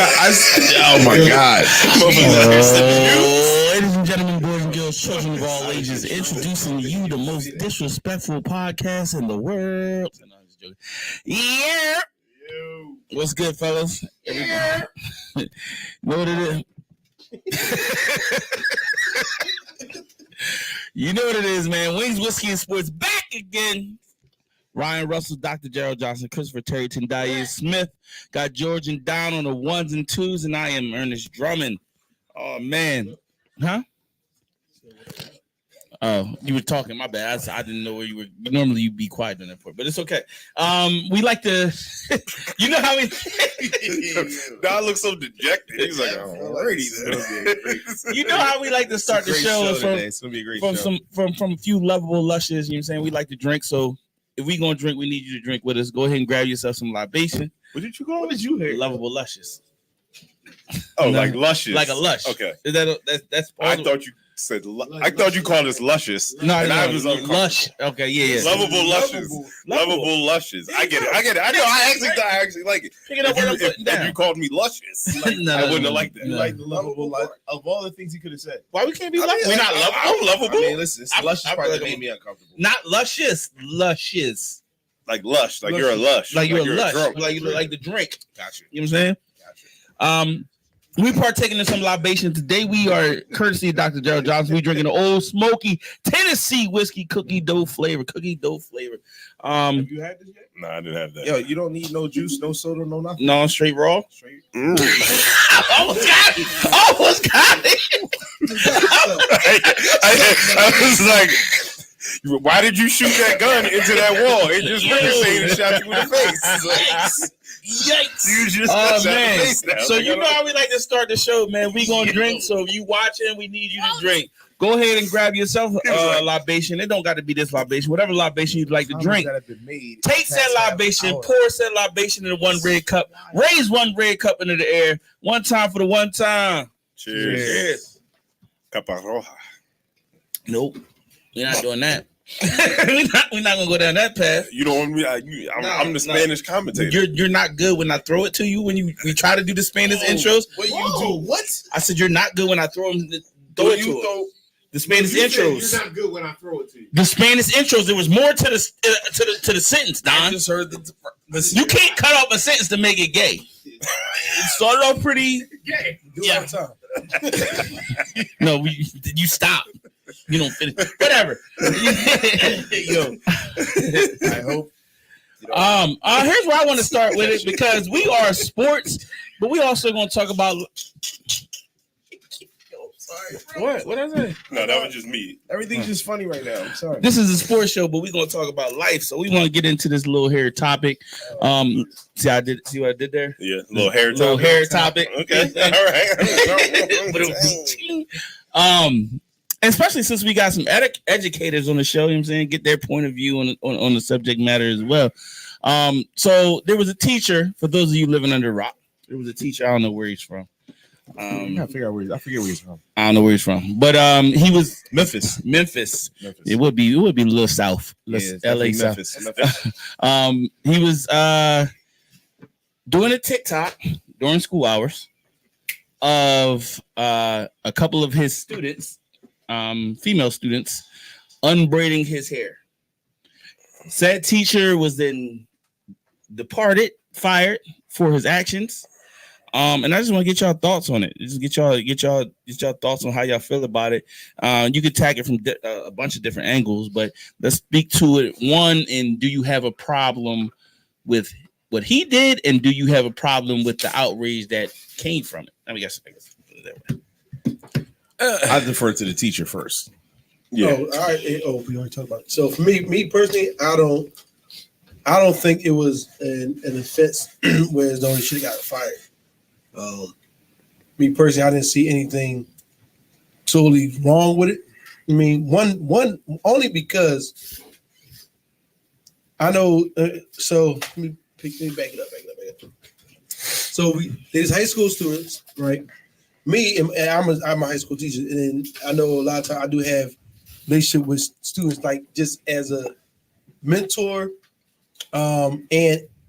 Oh my God. Ladies and gentlemen, boys and girls, children of all ages, introducing you the most disrespectful podcast in the world. No, I'm just joking. Yeah. What's good, fellas? Yeah. You know what it is? You know what it is, man. Wings, Whiskey, and Sports back again. Ryan Russell, Dr. Gerald Johnson, Christopher Terryton, Dye Smith. Got George and Don on the ones and twos, and I am Ernest Drummond. Oh, man. Huh? Oh, you were talking. My bad. I didn't know where you were. Normally, you'd be quiet in that part, but it's okay. We like to, you know how we. Don looks so dejected. He's like, already. You know how we like to start the show from a few lovable lushes. You know what I'm saying? We like to drink, so if we gonna drink, we need you to drink with us. Go ahead and grab yourself some libation. What did you call it? What did you hear? Lovable lushes. Oh, like luscious. Like a lush. Okay. Is that's I thought you said I thought you called us luscious. No, I was lush. Okay, yeah. Lovable lushes. Lovable lushes. I get it. I know. I actually like it. Pick it up if you called me luscious, I wouldn't have liked that. You like the lovable of all the things he could have said. Why we can't be lovable? We're not lovable. I'm lovable. I mean, listen, luscious part that made me uncomfortable. Not luscious. Luscious. Like lush. Like you're a lush. Like you're a lush. Drunk. Like you like the drink. Gotcha. You know what I'm saying? We partaking in some libation today. We are courtesy of Dr. Gerald Johnson. We drinking an Old Smoky Tennessee whiskey cookie dough flavor. Have you had this yet? No, I didn't have that. Yo, you don't need no juice, no soda, no nothing. No, straight raw. Straight. Almost got it. I was like, why did you shoot that gun into that wall? It just ricocheted and shot you in the face. Yikes! You just oh man! The face now. So you know how we like to start the show, man. We gonna drink. So if you watching, we need you to drink. Go ahead and grab yourself a libation. It don't got to be this libation. Whatever libation you'd like to drink. Take that libation, pour said libation in one red cup. Raise one red cup into the air. One time for the one time. Cheers. Capa roja. Nope, we're not doing that. we're not gonna go down that path. You don't want me. I'm the Spanish commentator. You're not good when I throw it to you. When we try to do the Spanish intros. What you do? What? I said you're not good when I throw them. Throw it to you. The Spanish intros. You're not good when I throw it to you. The Spanish intros. There was more to the sentence, Don. I just heard the you can't cut off a sentence to make it gay. It started off pretty gay. Yeah. No, you stop. You don't finish. Whatever. Yo. I hope. Here's where I want to start with it because we are sports, but we also going to talk about. What? What did I say? No, that was just me. Everything's just funny right now. I'm sorry. This is a sports show, but we're going to talk about life. So we want to get into this little hair topic. See what I did there? Yeah, little hair topic. Okay, all right. Especially since we got some educators on the show, you know what I'm saying, get their point of view on the subject matter as well. So there was a teacher, for those of you living under a rock, there was a teacher, I don't know where he's from. I forget where he's from. I don't know where he's from. But he was Memphis. It would be a little south. LA south. He was doing a TikTok during school hours of a couple of his students, female students, unbraiding his hair. Said teacher was then fired for his actions. And I just want to get y'all thoughts on it. Just get y'all thoughts on how y'all feel about it. You could tag it from a bunch of different angles, but let's speak to it. One, and do you have a problem with what he did, and do you have a problem with the outrage that came from it? I guess put it that way. I defer to the teacher first. Yeah. Oh, all right. We already talked about it. So for me personally, I don't think it was an offense where though he should have got fired. Me personally, I didn't see anything totally wrong with it. I mean, one only because I know. So let me back it up. So there's high school students, right? Me and I'm a high school teacher, and I know a lot of times I do have relationship with students, like just as a mentor, and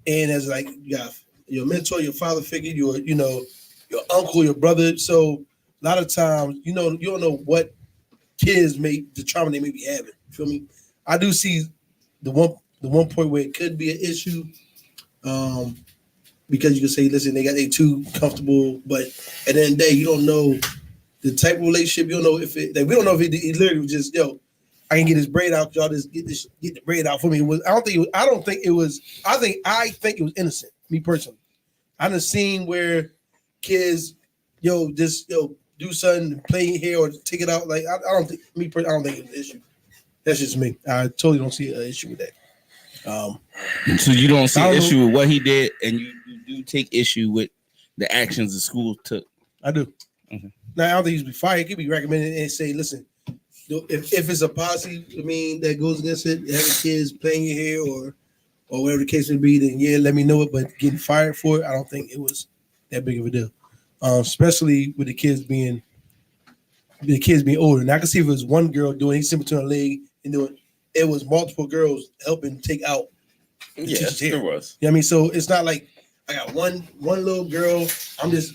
as like you got your mentor, your father figure, your uncle, your brother. So a lot of times, you don't know what kids the trauma they may be having. You feel me? I do see the one point where it could be an issue, because you can say, listen, they too comfortable, but at the end of the day, you don't know the type of relationship. You don't know if it. Like, we don't know if it literally was just I can get this braid out. Y'all just get the braid out for me. I think it was innocent. Me personally, I done seen where kids, just do something, play your hair or take it out. Like I don't think I don't think it's an issue. That's just me. I totally don't see an issue with that. So you don't see an issue with what he did, and you do take issue with the actions the school took. I do. Okay. Now I don't think he should be fired. He could be recommended and say, listen, if it's a policy, that goes against it, having kids playing your hair or whatever the case may be, then yeah, let me know it. But getting fired for it, I don't think it was that big of a deal. Especially with the kids being older. And I can see if it was one girl doing, he's sitting between her leg and doing, it was multiple girls helping take out the teacher's hair. There was. You know what I mean? So it's not like I got one little girl, I'm just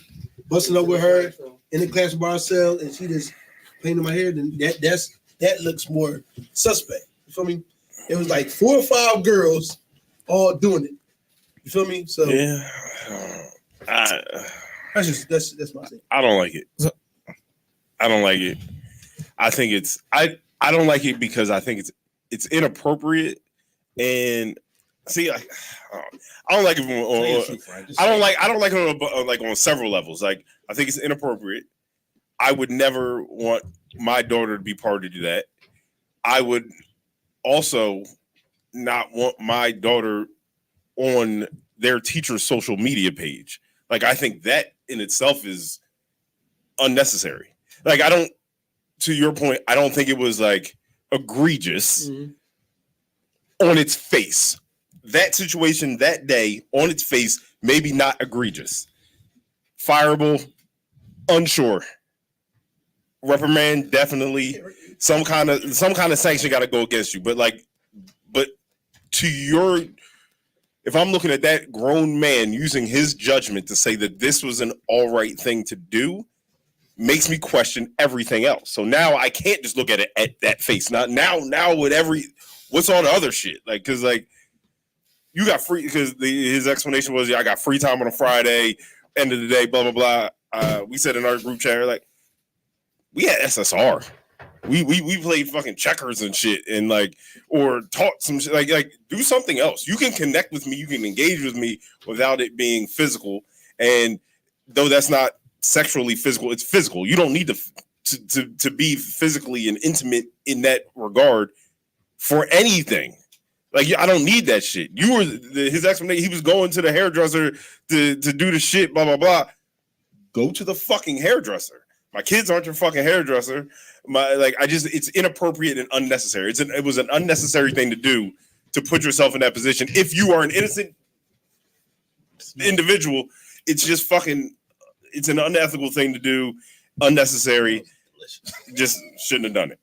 busting up with her in the class by ourselves, and she just painting my hair. Then that looks more suspect. You feel me? It was like 4 or 5 girls all doing it. You feel me? So Yeah. that's my thing. I don't like it. I don't like it. I think it's I don't like it because I think it's inappropriate, and see, I don't like it. I don't like it on several levels. Like, I think it's inappropriate. I would never want my daughter to be party to that. I would also not want my daughter on their teacher's social media page. Like, I think that in itself is unnecessary. Like, to your point, I don't think it was like egregious on its face. That situation that day on its face, maybe not egregious. Fireable, unsure. Reprimand, definitely. Some kind of sanction got to go against you. But if I'm looking at that grown man using his judgment to say that this was an all right thing to do, makes me question everything else. So now I can't just look at it at that face. Now with what's all the other shit? Like, because like you got free, because his explanation was, I got free time on a Friday, end of the day, blah blah blah. We said in our group chat, like, we had SSR. We played fucking checkers and shit, and like, or taught some shit. Like do something else. You can connect with me, you can engage with me without it being physical. And though that's not sexually physical, it's physical. You don't need to be physically and intimate in that regard for anything. Like, I don't need that shit. His explanation, he was going to the hairdresser to do the shit, blah blah blah. Go to the fucking hairdresser. My kids aren't your fucking hairdresser. It's inappropriate and unnecessary. It was an unnecessary thing to do, to put yourself in that position. If you are an innocent individual, it's just fucking, it's an unethical thing to do, unnecessary. Just shouldn't have done it.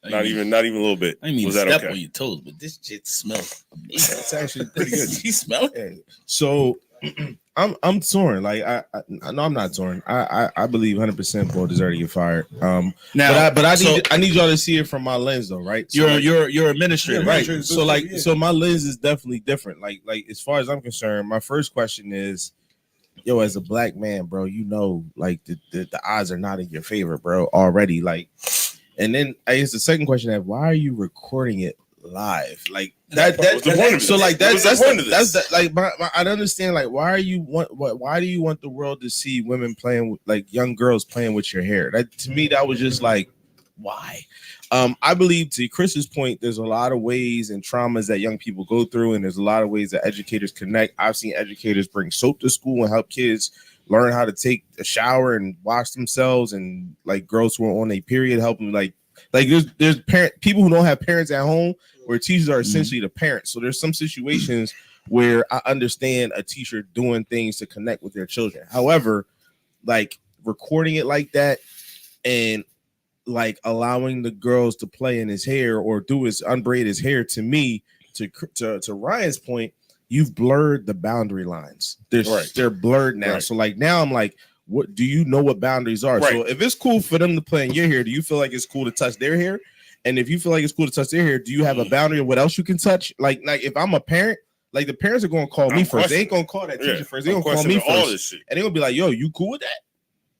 Not even a little bit. I mean, was that step okay? on your toes, but this shit smells. It's actually pretty good. You smell it? Yeah. So I'm torn. Like I no, I'm not torn. I believe 100% Paul deserves to get fired. Now, but I need y'all to see it from my lens though, right? So you're administrator, right? right? So my lens is definitely different. Like as far as I'm concerned, my first question is, yo, as a black man, bro, like the odds are not in your favor, bro, already. Like, and then I guess the second question is, why are you recording it live? Like I don't understand. Like, why do you want the world to see women playing with, like, young girls playing with your hair? That, to me, that was just like, why? I believe, to Chris's point, there's a lot of ways and traumas that young people go through, and there's a lot of ways that educators connect. I've seen educators bring soap to school and help kids learn how to take a shower and wash themselves, and like girls who are on a period help them. Like there's people who don't have parents at home, where teachers are essentially the parents. So there's some situations where I understand a teacher doing things to connect with their children. However, like recording it like that and like allowing the girls to play in his hair or unbraid his hair, to me, to Ryan's point, you've blurred the boundary lines. They're blurred now. Right. So like now I'm like, what do you know what boundaries are? Right. So if it's cool for them to play in your hair, do you feel like it's cool to touch their hair? And if you feel like it's cool to touch their hair, do you have a boundary of what else you can touch? Like if I'm a parent, like the parents are gonna call me first. They ain't gonna call that teacher first. They gonna call me all first. this shit. And they gonna be like, yo, you cool with that?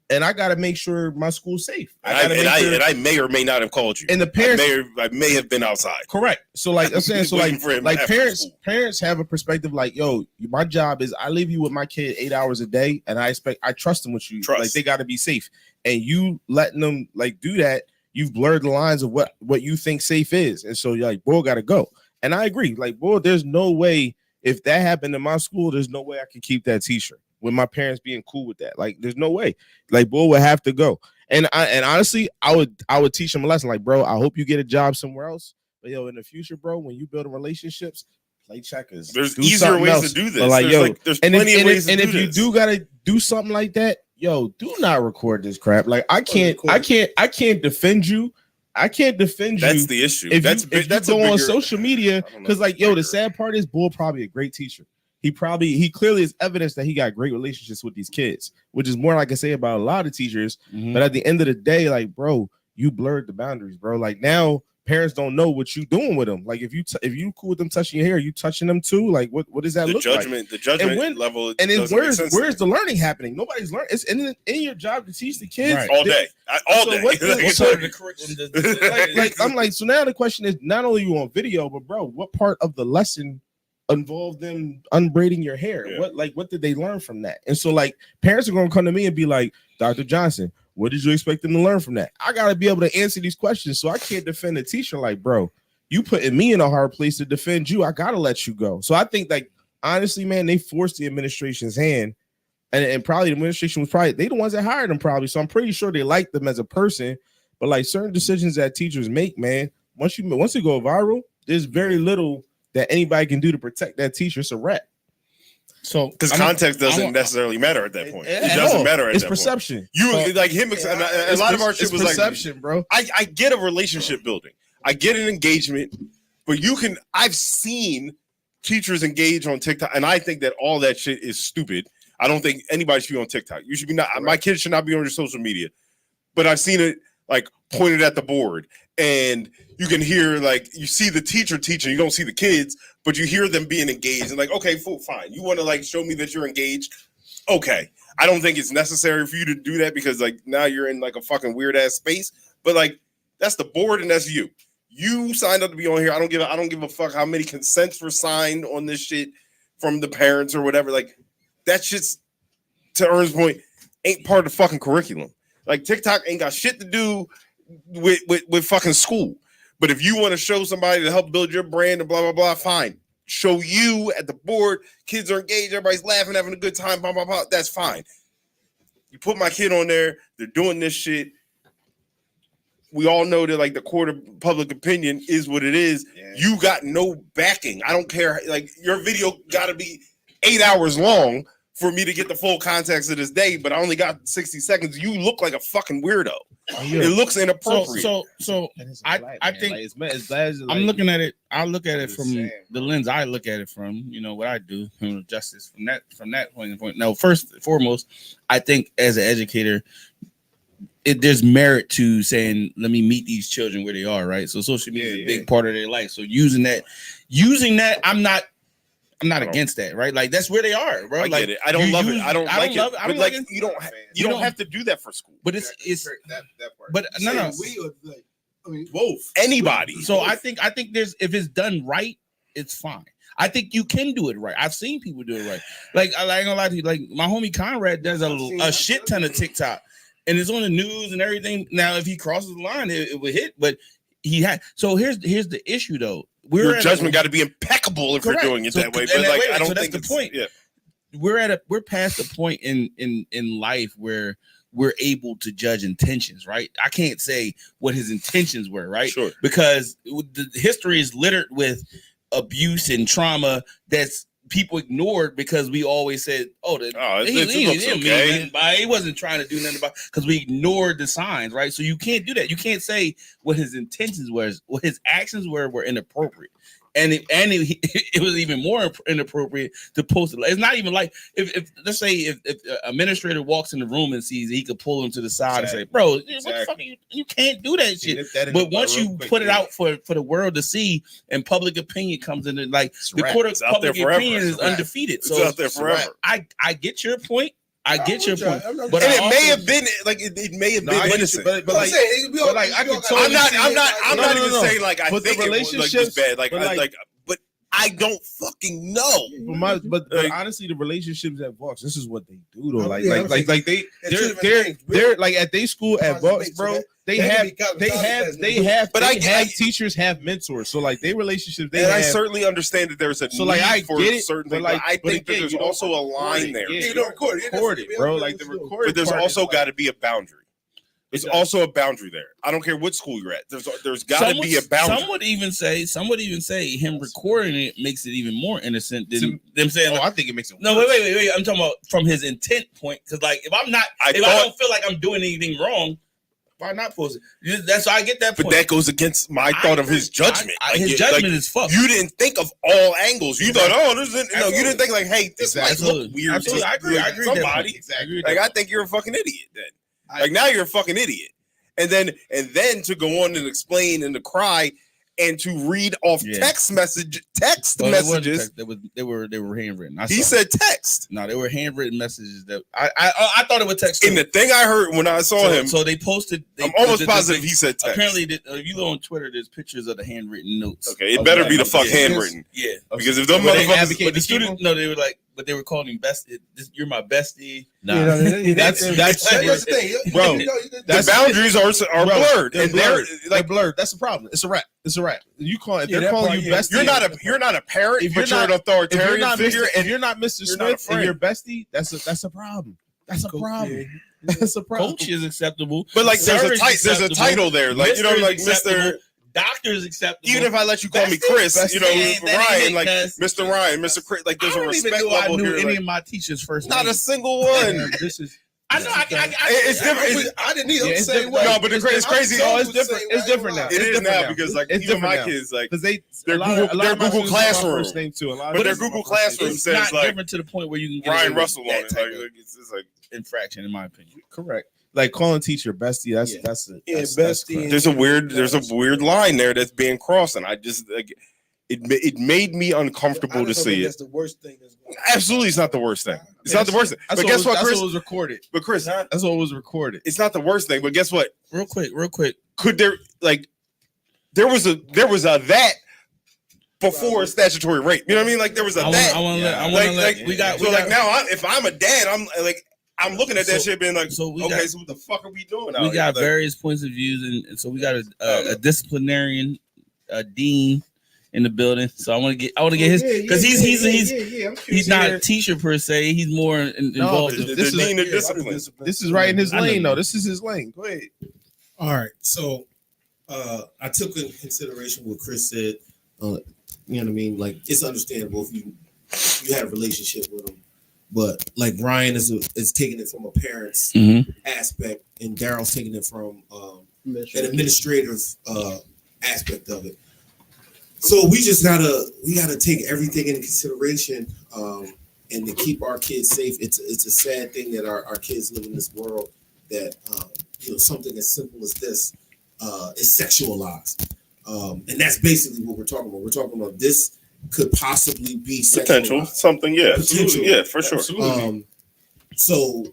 And I gotta make sure my school's safe. I may or may not have called you. And the parents, I may have been outside. correct. So like I'm saying, so like parents parents have a perspective like, yo, my job is I leave you with my kid 8 hours a day, and I trust them with you. Like they gotta be safe. And you letting them like do that, you've blurred the lines of what you think safe is. And so you're like, boy, gotta go. And I agree. Like, boy, there's no way if that happened in my school, there's no way I can keep that t-shirt. With my parents being cool with that, like there's no way. Like, boy would have to go. And honestly, I would teach him a lesson. Like, bro, I hope you get a job somewhere else. But yo, in the future, bro, when you build relationships, play checkers. There's easier ways to do this. But like, there's plenty of ways to do this. And if you do gotta do something like that, yo, do not record this crap. Like, I can't defend you. I can't defend you. That's the issue. If you go on social media, because like, yo, the sad part is, Bull probably a great teacher. He clearly is evidence that he got great relationships with these kids, which is more like I say about a lot of teachers. Mm-hmm. But at the end of the day, like, bro, you blurred the boundaries, bro. Like now parents don't know what you doing with them. Like if you cool with them touching your hair, you touching them too. Like what does that look like? The judgment level. And then where's the learning happening? Nobody's learning. It's in your job to teach the kids all day. I'm like, so now the question is not only you on video, but bro, what part of the lesson involve them unbraiding your hair? Yeah. What did they learn from that? And so like parents are gonna come to me and be like, Dr. Johnson, what did you expect them to learn from that? I gotta be able to answer these questions. So I can't defend a teacher like, bro, you putting me in a hard place to defend you. I gotta let you go. So I think like honestly, man, they forced the administration's hand, and probably the administration was probably they the ones that hired them probably. So I'm pretty sure they liked them as a person, but like certain decisions that teachers make, man, once they go viral, there's very little that anybody can do to protect that teacher. It's a wrap. So because context doesn't necessarily matter at that point. It doesn't matter. It's perception. Like him. A lot of our shit was perception, like, bro. I get a relationship building. I get an engagement, but I've seen teachers engage on TikTok, and I think that all that shit is stupid. I don't think anybody should be on TikTok. You should be not. Right. My kids should not be on your social media. But I've seen it like pointed at the board, and you can hear, like, you see the teacher teaching, you don't see the kids, but you hear them being engaged. And like, okay, fine. You want to like show me that you're engaged? Okay. I don't think it's necessary for you to do that because like now you're in like a fucking weird ass space. But like that's the board and that's you. You signed up to be on here. I don't give a fuck how many consents were signed on this shit from the parents or whatever. Like that shit's, to Ernst's point, ain't part of the fucking curriculum. Like TikTok ain't got shit to do with fucking school. But if you want to show somebody to help build your brand and blah, blah, blah, fine. Show you at the board. Kids are engaged. Everybody's laughing, having a good time. Blah, blah, blah. That's fine. You put my kid on there. They're doing this shit. We all know that like the court of public opinion is what it is. Yeah. You got no backing. I don't care. Like your video got to be 8 hours long for me to get the full context of this day, but I only got 60 seconds. You look like a fucking weirdo. It looks inappropriate. So I think like, it's bad as I'm looking at it. I look at it from the lens I look at it from. You know what I do, criminal justice from that point. Now, first and foremost, I think as an educator, there's merit to saying, let me meet these children where they are. Right. So social media is a big part of their life. So using that, I'm not against that, right? Like that's where they are, bro. I get it. I don't love it. I don't like it. I don't like it. You don't have to do that for school. But it's that part. But no. Both. Anybody. So I think there's, if it's done right, it's fine. I think you can do it right. I've seen people do it right. Like I ain't gonna lie to you. Like my homie Conrad does a shit ton of TikTok, and it's on the news and everything. Now, if he crosses the line, it would hit. But he had. So here's the issue though. Your judgment got to be impeccable if you're doing it that way. But like, I don't think that's the point. Yeah. We're past the point in life where we're able to judge intentions, right? I can't say what his intentions were, right? Sure. Because the history is littered with abuse and trauma that's people ignored because we always said, he wasn't trying to do nothing about, because we ignored the signs, right? So you can't do that. You can't say what his intentions was, what his actions were inappropriate. and it was even more inappropriate to post it. It's not even like if let's say if an administrator walks in the room and sees it, he could pull him to the side and say, "Bro, what the fuck? You can't do that shit." But once you put it out for the world to see, and public opinion comes in, and like the court of public opinion is undefeated. So it's out there forever. I get your point. I get your point, but and it may have been like it may have been innocent. But like I could totally I'm not even saying like I but think the it relationships was bad. But I don't fucking know. But honestly, the relationships at Vox, this is what they do though. Like they're like at their school at Vox, bro. They have teachers have mentors. So like their relationships, I certainly understand that there's a so like I for get it, certain but things. like I think that there's also a line there. You don't record it, bro. Like the recording, but there's part also is got to be a boundary. There's also a boundary there. I don't care what school you're at. There's got to be a boundary. Some would even say him recording it makes it even more innocent than them saying. I think it makes it. No, wait. I'm talking about from his intent point. Because like if I don't feel like I'm doing anything wrong, why not post it? That's why I get that point. But that goes against my thought of his judgment. His judgment is fucked. You didn't think of all angles. You thought, you didn't think like, hey, this might look weird. Absolutely. I agree. Somebody. Exactly. Like I think you're a fucking idiot then. Like now you're a fucking idiot. And then to go on and explain and to cry and to read off text messages. They were handwritten. He said text. No, they were handwritten messages that I thought it was text. And the thing I heard when I saw him. So they posted. I'm almost positive he said text. Apparently, if you go on Twitter, there's pictures of the handwritten notes. Okay, it better be the fuck handwritten. Yeah, because if them motherfuckers, but the students, no, they were like. But they were calling him you're my bestie. Nah, that's the thing, bro. The boundaries are blurred, and they're blurred. That's the problem. It's a wrap. You call if they're calling you bestie. You're not a parent, but you're an authoritarian figure, and you're not Mr. Smith and you're bestie. That's a problem. That's a problem. That's a problem. Coach is acceptable, but like there's a title there, like like Mr. Doctor is acceptable. Even if I let you call me Chris, Ryan, like Mr. Ryan, Mr. Chris, like there's a respect level I knew here. Any of my teachers' first not name. a single one. This is. I know. It's different. I didn't either. No, but it's crazy. It's different. It's different now. It is now because like even my kids like because their Google Classroom name too. But their Google Classroom says not like different to the point where you can get Ryan Russell on it. Like it's like infraction, in my opinion. Correct. Like calling teacher bestie, that's bestie. There's a weird line there that's being crossed, and I just like it made me uncomfortable to see it. That's the worst thing. Absolutely, it's not the worst thing. It's not the worst thing. But guess what, Chris? That's what was recorded. But Chris, that's what was recorded. It's not the worst thing. But guess what? Real quick. Could there there was a that before statutory rape? You know what I mean? Like there was a that. I want to let. We got. Now if I'm a dad, I'm looking at that shit being like, so what the fuck are we doing? We got various points of views, and so we got a disciplinarian, a dean in the building. So I want to get his because he's not a teacher per se. He's more involved. The dean of discipline. This is right in his lane, though. This is his lane. Go ahead. All right, so I took into consideration what Chris said. You know what I mean? Like it's understandable if you had a relationship with him. But like Ryan is taking it from a parent's aspect, and Daryl's taking it from an administrative aspect of it. So we gotta take everything into consideration, and to keep our kids safe. It's a sad thing that our kids live in this world that something as simple as this is sexualized, and that's basically what we're talking about. We're talking about this. Could possibly be potential something, for sure. So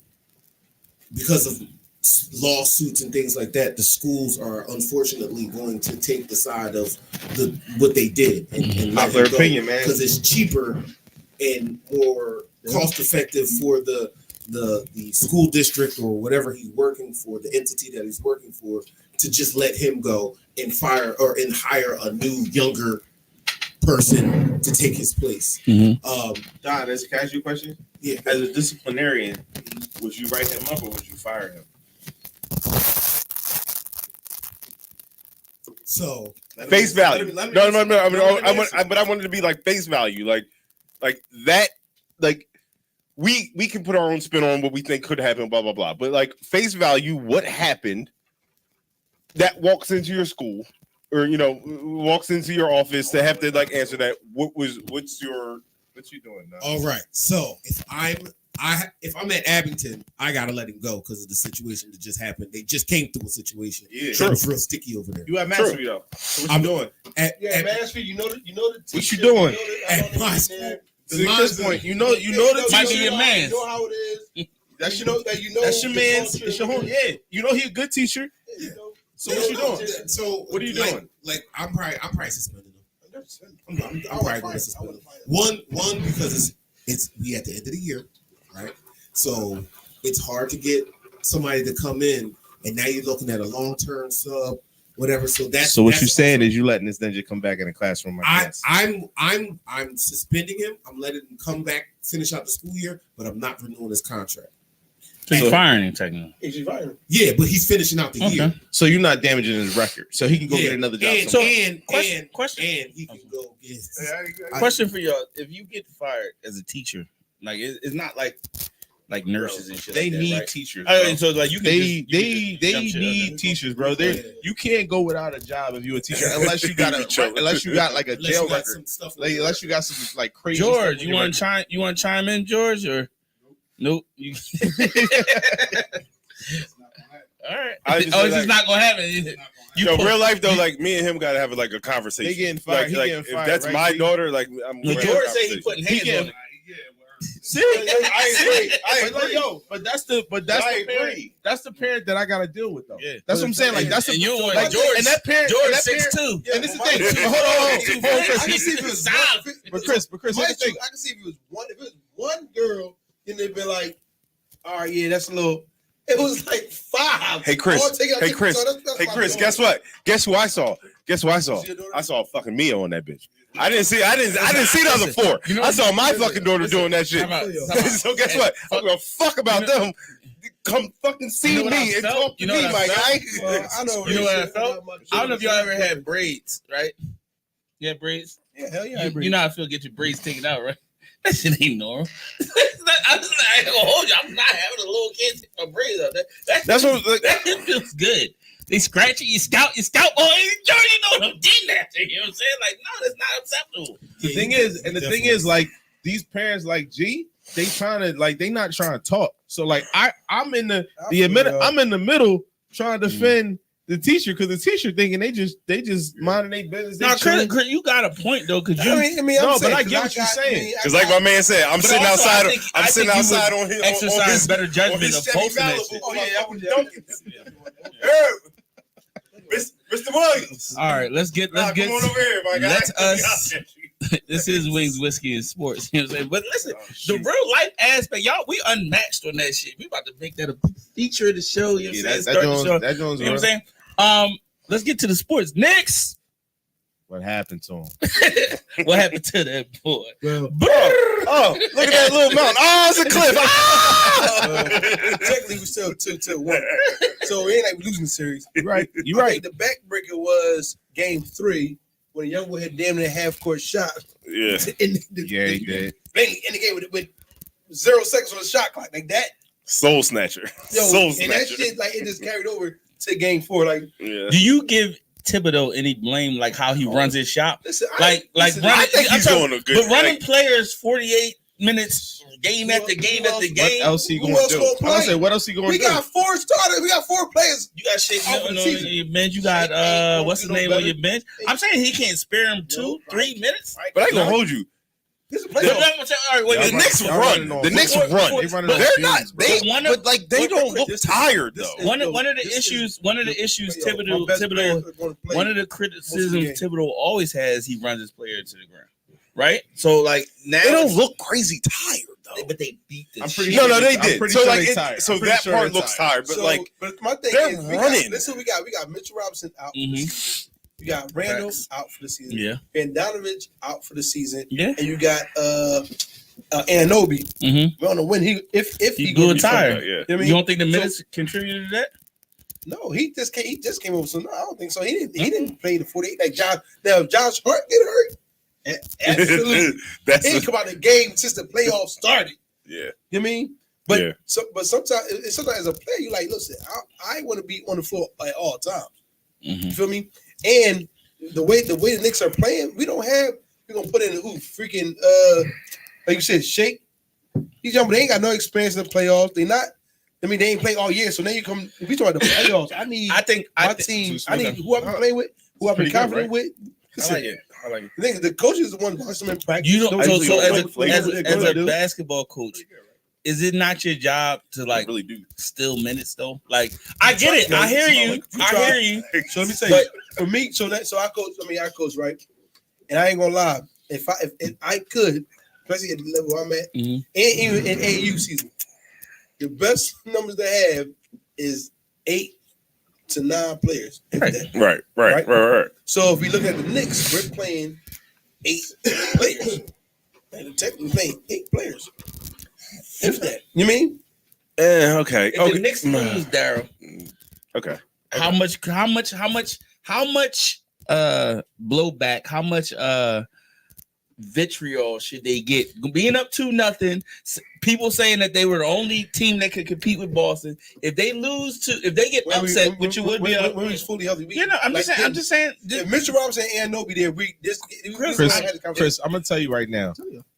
because of lawsuits and things like that, the schools are unfortunately going to take the side of what they did and not their opinion, man, because it's cheaper and more cost effective for the school district or whatever he's working for, the entity that he's working for, to just let him go and hire a new younger person to take his place. Don, can I ask you a question? Yeah. As a disciplinarian, would you write him up or would you fire him? So face value. No. I wanted to be like face value, like that. Like we can put our own spin on what we think could happen, blah blah blah. But like face value, what happened? That walks into your school or walks into your office to have to like answer that. What you doing now? All right. So if I'm at Abington, I gotta let him go because of the situation that just happened. They just came through a situation. Yeah. It was real sticky over there. You at Mastery though. So what I'm you doing? At Mansfield, you know the What you doing? At my school. To this point, you know the Might be teacher. your man. You know how it is. That's You your know that you know That's your the man's. culture. It's your home. Yeah, you know he a good teacher. Yeah, you know. So what you doing? So What are you like, doing? Like I'm probably suspending them. I'm probably I going to would suspend them. fight. One because it's we at the end of the year, right? So it's hard to get somebody to come in, and now you're looking at a long-term sub, whatever. So that's So what that's you're saying also- is you letting this ninja come back in the classroom? I'm suspending him. I'm letting him come back, finish out the school year, but I'm not renewing his contract. So you're firing him technically. Is you fighting? Yeah, but he's finishing out the year. Okay. So you're not damaging his record, so he can go Yeah. get another job. And, somewhere. Question. and he can go get. Question for y'all: if you get fired as a teacher, like it's not like nurses and shit. They like that, need right? teachers. I bro. mean, so like you can They just jump shit need up. teachers, bro. You can't go without a job if you're a teacher unless you got like a Unless jail you got record. some stuff Like, unless you got some like crazy. George, stuff you want to chime in, George, or nope? You... All right. I just Oh, say, it's just like- not gonna happen. Real life though, like me and him gotta have like a conversation. They getting fired. He Like, getting if fired, that's right, my G? daughter, like I'm. No, gonna have a George said he conversation. putting hands on it. See, I agree. But that's the parent. That's the parent that I gotta deal with though. Yeah. That's what I'm saying. Like that's the And you don't want like, George. and that parent. George and that 6'2". And this is the Yeah, thing. but Hold on, Chris. I can see if it was Stop. But Chris, here's the thing. I can see if it was one girl, then they'd be like, all right, yeah, that's a little. It was like 5. Hey, Chris. Oh, take it out, Hey, take it Chris. out. That's Hey my Chris, daughter. guess what? Guess who I saw? Guess what I saw? See your daughter? I saw a fucking Mia on that bitch. I didn't see the other 4. You know- I saw my fucking daughter listen, doing that shit. Time out. So guess what? I don't give a fuck about them. Come fucking see You know what I me and felt? talk to You know me, what my I guy. Well, I know. You know what I shit felt? about my I don't know if y'all ever children. had braids, right? Yeah, braids. Yeah, hell yeah. You know how I feel. Get your braids taken out, right? That shit ain't normal. I ain't gonna hold you. I'm not having a little kid take my braids out. That's what like, That shit feels good. They scratch it, you scalp. Oh, you know what I'm getting at. You know what I'm saying? Like, no, that's not acceptable. The thing is, like these parents, like G, they trying to like they not trying to talk. So like I'm in the I'm in the middle trying to defend the teacher because the teacher thinking they just minding their business. They No, chilling. Chris, you got a point though, because you. I mean, No, I'm but saying, I 'cause get what you're saying. because like my man said, I'm But sitting also, outside. I think you would on his exercise better on judgment his of Chevy posting that Malibu. shit. Oh yeah, I was dunking. Mr. Williams. All right, let's get. Come on over here, my guy. Let us. This is Wings Whiskey and Sports. You know what I'm saying? But listen, the real life aspect, y'all, we unmatched on that shit. We about to make that a feature of the show. You know what I'm saying? Start the show. That Jones. You know what I'm saying? Let's get to the sports. Knicks. What happened to him? What happened to that boy? Well, Oh, look at that little mountain. Oh, it's a cliff. technically, we still 2-1. So it ain't like we losing the series. Right, you I right. think the backbreaker was game 3 when a young boy had damn near half court shot. Yeah. Yeah, he did. Bang, in the game with 0 seconds on the shot clock like that. Soul snatcher. Yo, Soul and that snatcher. shit like it just carried over to game 4. Like, Yeah. Do you give Thibodeau any blame, like how he runs his shop? listen, Like I think he's talking- doing a good. But running like, players 48 minutes, game after game after What game. else he Who going else to do? gonna play? I said, what else he going we to do? got 4 starters. We got 4 players. You got Shake Out for Milton the on season. your bench. You got Shake what's his Milton name better. on your bench? I'm saying he can't spare him 2-3 minutes. but I ain't gonna hold you. This is a But playoff. I'm saying, all right, wait, Y'all The the run- Knicks y'all run. running on- The Knicks But- run. They running But on they're fumes, not. bro. They, One of- but like they don't look This is- tired this though. is- one of the This is- issues Yo, my best Thibodeau players are gonna play one of the most of criticisms the game. Thibodeau always has, he runs his player to the ground, right? So like now They don't it's- look crazy tired though. but they beat the I'm pretty shit. sure No, they I'm did. pretty So sure like, they tired. so I'm pretty that sure part they're looks tired. tired. But like, but my thing they're is, running. This is what we got. We got Mitchell Robinson out for the Mhm. season. You got Randall Facts. out for the season. Yeah, Bogdanovich out for the season. yeah. And you got Anunoby. Mm-hmm. We don't know when if He gonna good be tired. yeah. You know what I You mean? don't think the minutes contributed to that? No, he just came over. So no, I don't think so. He didn't play the 48 like Josh. Now if Josh Hart get hurt, absolutely. That's He didn't come out the game since the playoffs started. yeah. You know what I mean? But Yeah. sometimes as a player, you like, listen, I want to be on the floor at all times. Mm-hmm. You feel me? And the way the Knicks are playing, we're gonna put in who freaking like you said, Shake. These young, they ain't got no experience in the playoffs. They not. I mean, they ain't played all year. So now you come. If we talk about the playoffs, I need my team. I need who I've been playing with, who I've been confident with. I like it. I like it. The coach is the one watching them in practice. You don't. So as a a basketball coach, is it not your job to like really do. steal minutes though? Like I get it. I hear you. I hear you. So let me say, for me, so I coach right, and I ain't gonna lie. If I could, especially at the level I'm at, and even in AU season, the best numbers to have is 8 to 9 players. Right. So if we look at the Knicks, we're playing 8 players. And technically playing 8 players. If that, you mean? Okay. If the Knicks lose, Daryl, Okay. how much blowback? How much vitriol should they get? Being up 2-0, people saying that they were the only team that could compete with Boston. If they get upset, which it would be, when he's fully healthy. I'm just saying. If Mr. Robinson and Anunoby there, Chris, I'm gonna tell you right now,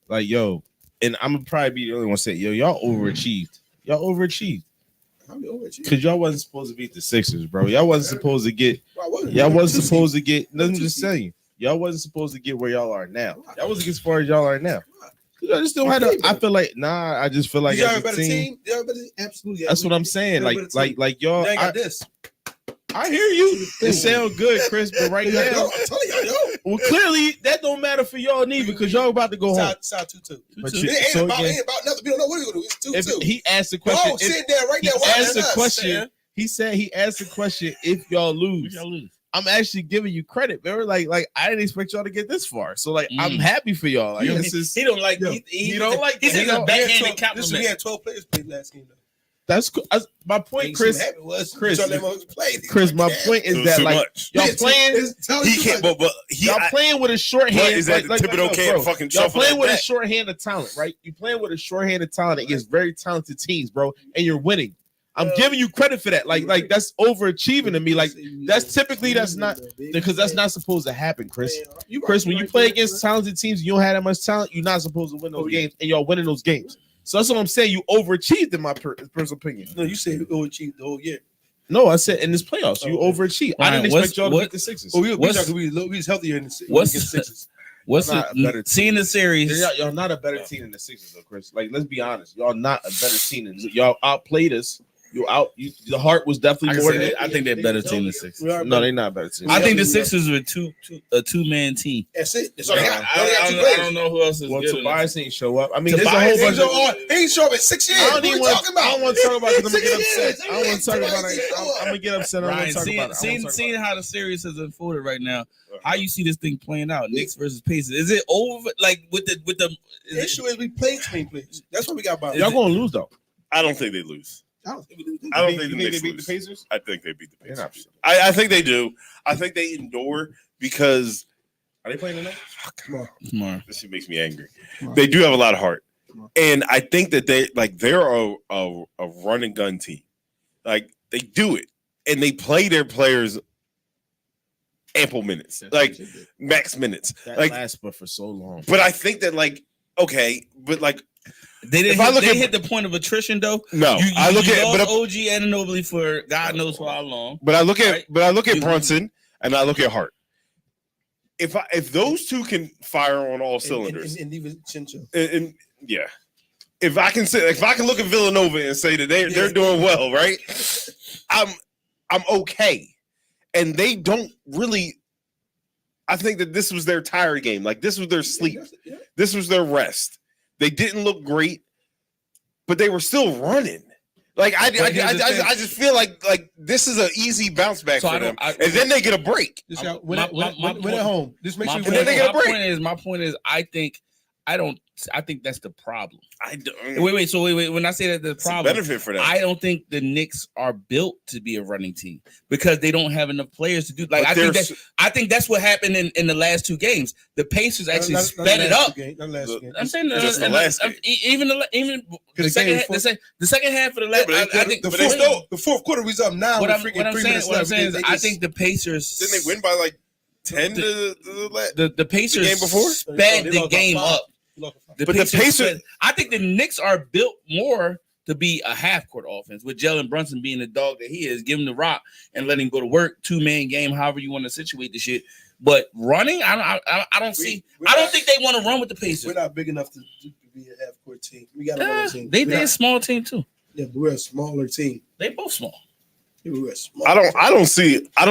like yo, and I'm gonna probably be the only one saying, yo, y'all overachieved. Because y'all wasn't supposed to beat the Sixers, bro. Y'all wasn't supposed to get. Y'all wasn't supposed to get. I'm just saying. Y'all wasn't supposed to get where y'all are now. Y'all wasn't get as far as y'all are now. I just don't have to. I feel like I just feel like y'all have a better team. Absolutely. That's what I'm saying. Like y'all. They got this. I hear you. It sound good, Chris, but right now, I'm telling y'all, well, clearly that don't matter for y'all neither because y'all about to go home. Side 2-2. But It ain't about nothing. We don't know what we're gonna do. It's 2-2. He asked the question. Oh, sit there right he there. asked the question. He said he asked the question if y'all lose. I'm actually giving you credit, man. Like I didn't expect y'all to get this far. So like I'm happy for y'all. Like he don't like. He don't like. He's a backhanded compliment. We had 12 players played last game. That's my point, Chris. Chris, my point is that like y'all playing. He can't. But y'all playing with a shorthand. Is that Thibodeau can't fucking y'all shuffle playing with that. a shorthand of talent, right? You playing with a shorthand of talent against very talented teams, bro, and you're winning. I'm giving you credit for that. Like that's overachieving to me. Like that's not because that's not supposed to happen, Chris. Chris, when you play against talented teams, you don't have that much talent. You're not supposed to win those games, and y'all winning those games. So that's what I'm saying. You overachieved in my personal opinion. No, you said you overachieved the whole year. No, I said in this playoffs you overachieved. I didn't expect y'all to beat the Sixers. Oh, we was healthier in the Sixers. What's seeing the series? Y'all not a better team than the Sixers, though, Chris. Like, let's be honest. Y'all not a better team than y'all outplayed us. The heart was definitely more. I think they're better team than the Sixers. No, they're not a better team. I think the Sixers were a two-man team. That's it. I don't know who else is. Well, good Tobias ain't show up. I mean, there's there's a a whole whole bunch. He ain't show up in 6 years. I don't want to talk about it because I'm gonna get 6 upset. years. I don't want to talk about it. I'm gonna get upset. I don't want to talk about it. Seeing how the series has unfolded right now, how you see this thing playing out? Knicks versus Pacers. Is it over? Like with the The issue is we played team players. That's what we got about. Y'all gonna lose though. I don't think they lose. I don't think we do. I don't think the Knicks they beat lose. the Pacers. I think they beat the Pacers. I think they do. I think they endure because Are they playing tonight? Tomorrow. this shit makes me angry. They do have a lot of heart, and I think that they're a run and gun team. Like they do it, and they play their players ample minutes, like max minutes. That Like, lasts but for so long. but I think that They didn't hit the point of attrition though. no, I look at OG Anunoby for God knows how long. But I look at Brunson and I look at Hart. If those two can fire on all cylinders, and even Chincho. and yeah, if I can look at Villanova and say that they're doing well, right? I'm okay, and they don't really. I think that this was their tired game. Like this was their sleep. This was their rest. They didn't look great, but they were still running. Like I just feel like this is an easy bounce back for them, and then they get a break. Win at home. Just make sure. My point is, I think that's the problem. Wait. So when I say that the problem, benefit for them. I don't think the Knicks are built to be a running team because they don't have enough players to do. Like I think that's what happened in the last 2 games. The Pacers actually sped it up. I'm saying the last game. Even the second half of the last. I think the fourth quarter was up now. What I'm saying is, I think the Pacers. Didn't they win by like 10 The Pacers game before? sped They the lost by game 5. up. But the Pacers- sped- I think the Knicks are built more to be a half court offense with Jalen Brunson being the dog that he is. Give him the rock and let him go to work. 2-man game, however you want to situate the shit. But running, I don't see. I don't think they want to run with the Pacers. We're not big enough to be a half court team. We got a running team. They're a small team too. Yeah, but we're a smaller team. They both small Yeah, we're a small I don't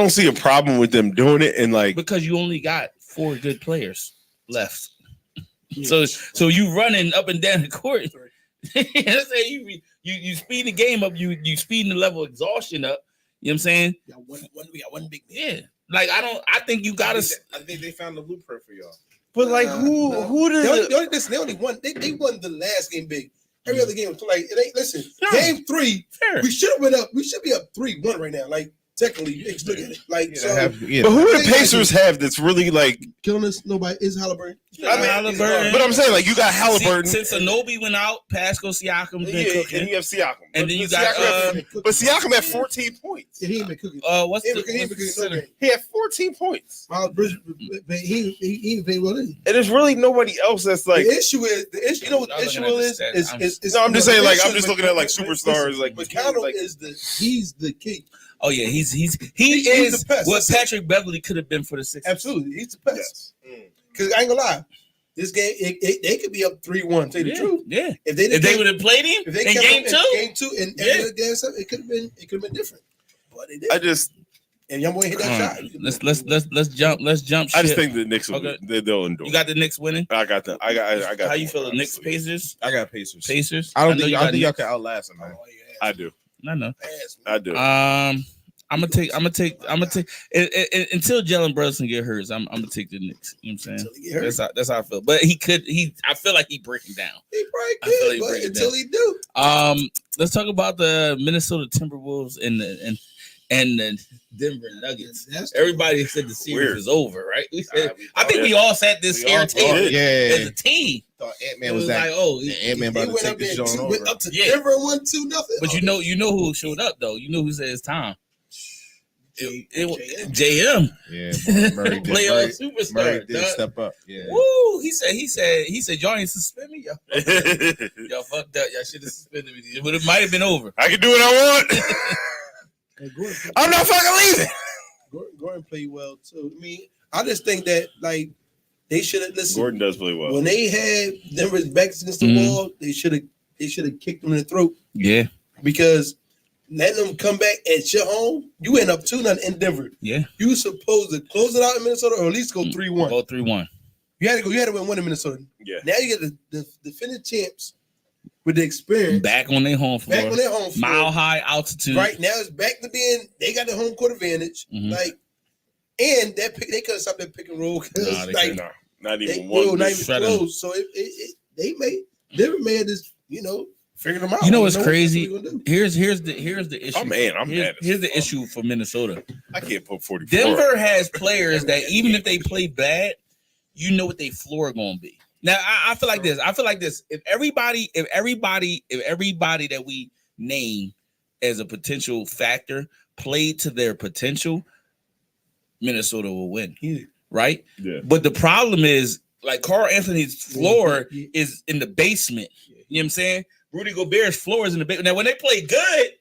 see a problem with them doing it and like because you only got 4 good players left. So you running up and down the court. Let's say you speed the game up, you speeding the level of exhaustion up. You know what I'm saying? We got one big man. Yeah. Like I think you gotta. I think they found the blueprint for y'all. but like who did They only won. They won the last game big. Every other game was like it ain't. Listen, No. game 3, Fair. we should have went up. We should be up 3-1 right now. Like technically, you can look at it. Like Yeah, so, but who do the Pacers have that's really like killing us. Nobody is Halliburton. I mean, Halliburton. but I'm saying like you got Halliburton Since Anobi went out, Pascal Siakam been and cooking. you have Siakam. And then you But got, Siakam had 14 points. Yeah, he ain't been cooking. What's He the ain't been cooking no game. He had 14 points. Miles Bridges, he ain't played well. Either. And there's really nobody else that's like The issue. You know what the I'm issue looking at is? the stats. Is no, I'm just saying like I'm listen, just looking at like superstars like McConnell like is he's the key. Oh yeah, he He's is the best. what That's it. Patrick Beverly could have been for the Sixers. Absolutely, he's the best. yes. Because I ain't gonna lie, this game they could be up 3-1. Tell you the truth, Yeah. if they If they would have played him if they in kept game him 2, game 2, and Yeah. it could have been different. But they did. I just And young boy hit that shot. let's jump. I just shit. think the Knicks will Okay. they'll endure. You got the Knicks winning. I got them. I got How you them, feel? The Knicks, obviously. Pacers, I got Pacers. Pacers. I don't know think you y'all got think y'all Knicks. can outlast them, man. I do. No. I do. I'm gonna take until Jalen Brunson get hurt. I'm gonna take the Knicks. You know what I'm saying? Until he get hurt. That's how I feel. But I feel like he breaking down. He I probably feel like could, break but it until down. he do. Let's talk about the Minnesota Timberwolves and the Denver Nuggets. Everybody said the series Weird. is over, right? We said, we I think thought- we all sat this We here all table thought- Yeah, as a team. thought It Ant-Man was was that. like, oh, Ant-Man about He to went take up the there, joint went over. up to Yeah. Denver and won 2-0. but you know who showed up though. You know who said it's time. J- JM, Yeah, Murray did. playoff Murray superstar. did dog. step up. Yeah. Woo! He said y'all ain't suspend me. Y'all fucked up. Y'all should have suspended me. But it might have been over. I can do what I want. Hey, Gordon, I'm not fucking leaving. Gordon played well too. I mean, I just think that like they should have listened. Gordon does play well. When they had Denver's backs against the Mhm. wall, they should have kicked them in the throat Yeah, because letting them come back at your home, you end up 2-0 in Denver. yeah. You were supposed to close it out in Minnesota or at least go 3-1. Go 3-1. You had to win one in Minnesota. Yeah. Now you get the defending champs with the experience Back on their home floor. back on their home floor. Mile high altitude. Right now it's back to being they got the home court advantage. Mhm. Like, and that they could have stopped that pick and roll. 'Cause, Nah, they like, couldn't. No, not they, even no, one. not even Shred 'em. close. So Denver made this, figured them out. You know what's They crazy? what they're gonna do. Here's the issue. I'm mad as Here's the fuck. issue for Minnesota. I can't put 44. Denver has players that even if they play bad, you know what their floor gonna be. Now I feel like this. If everybody that we name as a potential factor played to their potential, Minnesota will win. Yeah. Right? Yeah. But the problem is like Carl Anthony's floor Yeah. is in the basement. You know what I'm saying? Rudy Gobert's floor is in the basement. Now when they play good,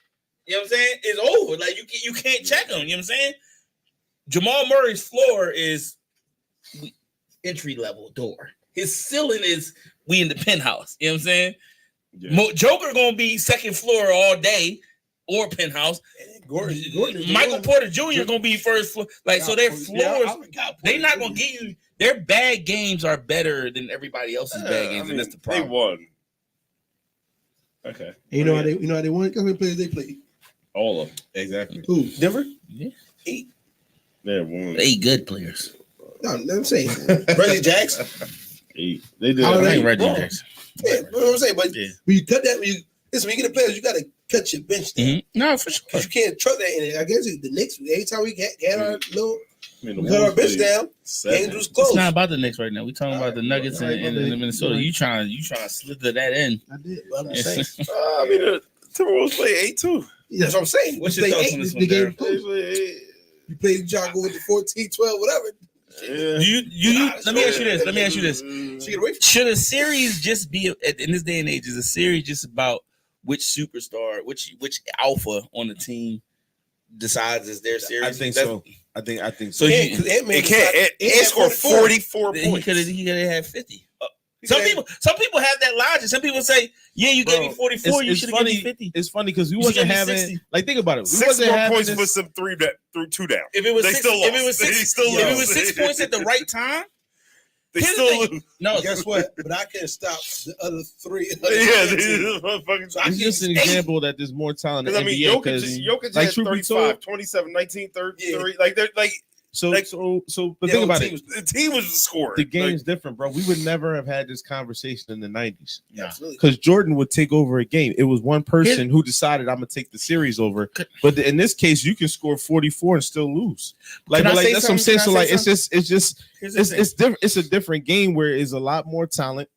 you know what I'm saying? It's over. Like you can't check them. You know what I'm saying? Jamal Murray's floor is entry level door. His ceiling is we in the penthouse. You know what I'm saying? Yeah. Joker gonna be second floor all day or penthouse. And Gordon is the Michael one. Porter Jr. gonna be first floor. Like so, their floors. Yeah, I forgot They not Porter gonna give you their bad games are better than everybody else's bad games, and that's the problem. They won. Okay. And you know how they won? How many players they played? All of them. Exactly. Who? Denver? Yeah. 8. They won. 8 good players. No, I'm saying Reggie Jackson. 8. They did. How I they think Reggie wrong. Jackson. Yeah, you know what I'm saying? But Yeah. when you cut that, when you get the players, you got to cut your bench down. No, for sure. Because you can't trust that. And I guess the Knicks, every time we had our little, I mean, the we cut our Wolves bench played down, 7. games was It's close. not about the Knicks right now. We talking about the Nuggets and Minnesota. You trying to slither that in? I did. But I'm just saying. I mean, the Timberwolves play 8 too. That's what I'm saying. What's You your play thoughts 8, on this the one, game Derek? They close. play 8. You play Jago with the 14, 12, whatever. Let me ask you this. Let me ask you this. She get away from Should a series just be in this day and age? Is a series just about which superstar, which alpha on the team decides is their series? I think That's- so. I think So so. you- It can't. It scored 44 He points. could have had 50. Some people have that logic. Some people say, "Yeah, you gave me 44. You should have given me 50." It's funny because we You should wasn't give me having 60. like think about it. We 6 wasn't more having points this- for some 2 down. If it was They six, still if it was lost. six, They still if it was lost. 6 points at the right time, They here's the still thing. lose. No, Guess what? But I can't stop the other three. Yeah, these motherfuckers. So I It's just an can't- example that there's more talent in Because the I mean, NBA. Jokic Because like like, truth be 35, told- 27, 19, 33. Yeah. Like they're like so like- but Yeah, think about team it. the team was scoring. The game's different, bro. We would never have had this conversation in the 90s. Absolutely. Because Jordan would take over a game. It was one person who decided I'm gonna take the series over. But in this case, you can score 44 and still lose. Like, Can I like say that's what I'm something? saying. Can So I like say it's just here's the thing. it's different. It's a different game where it's a lot more talent.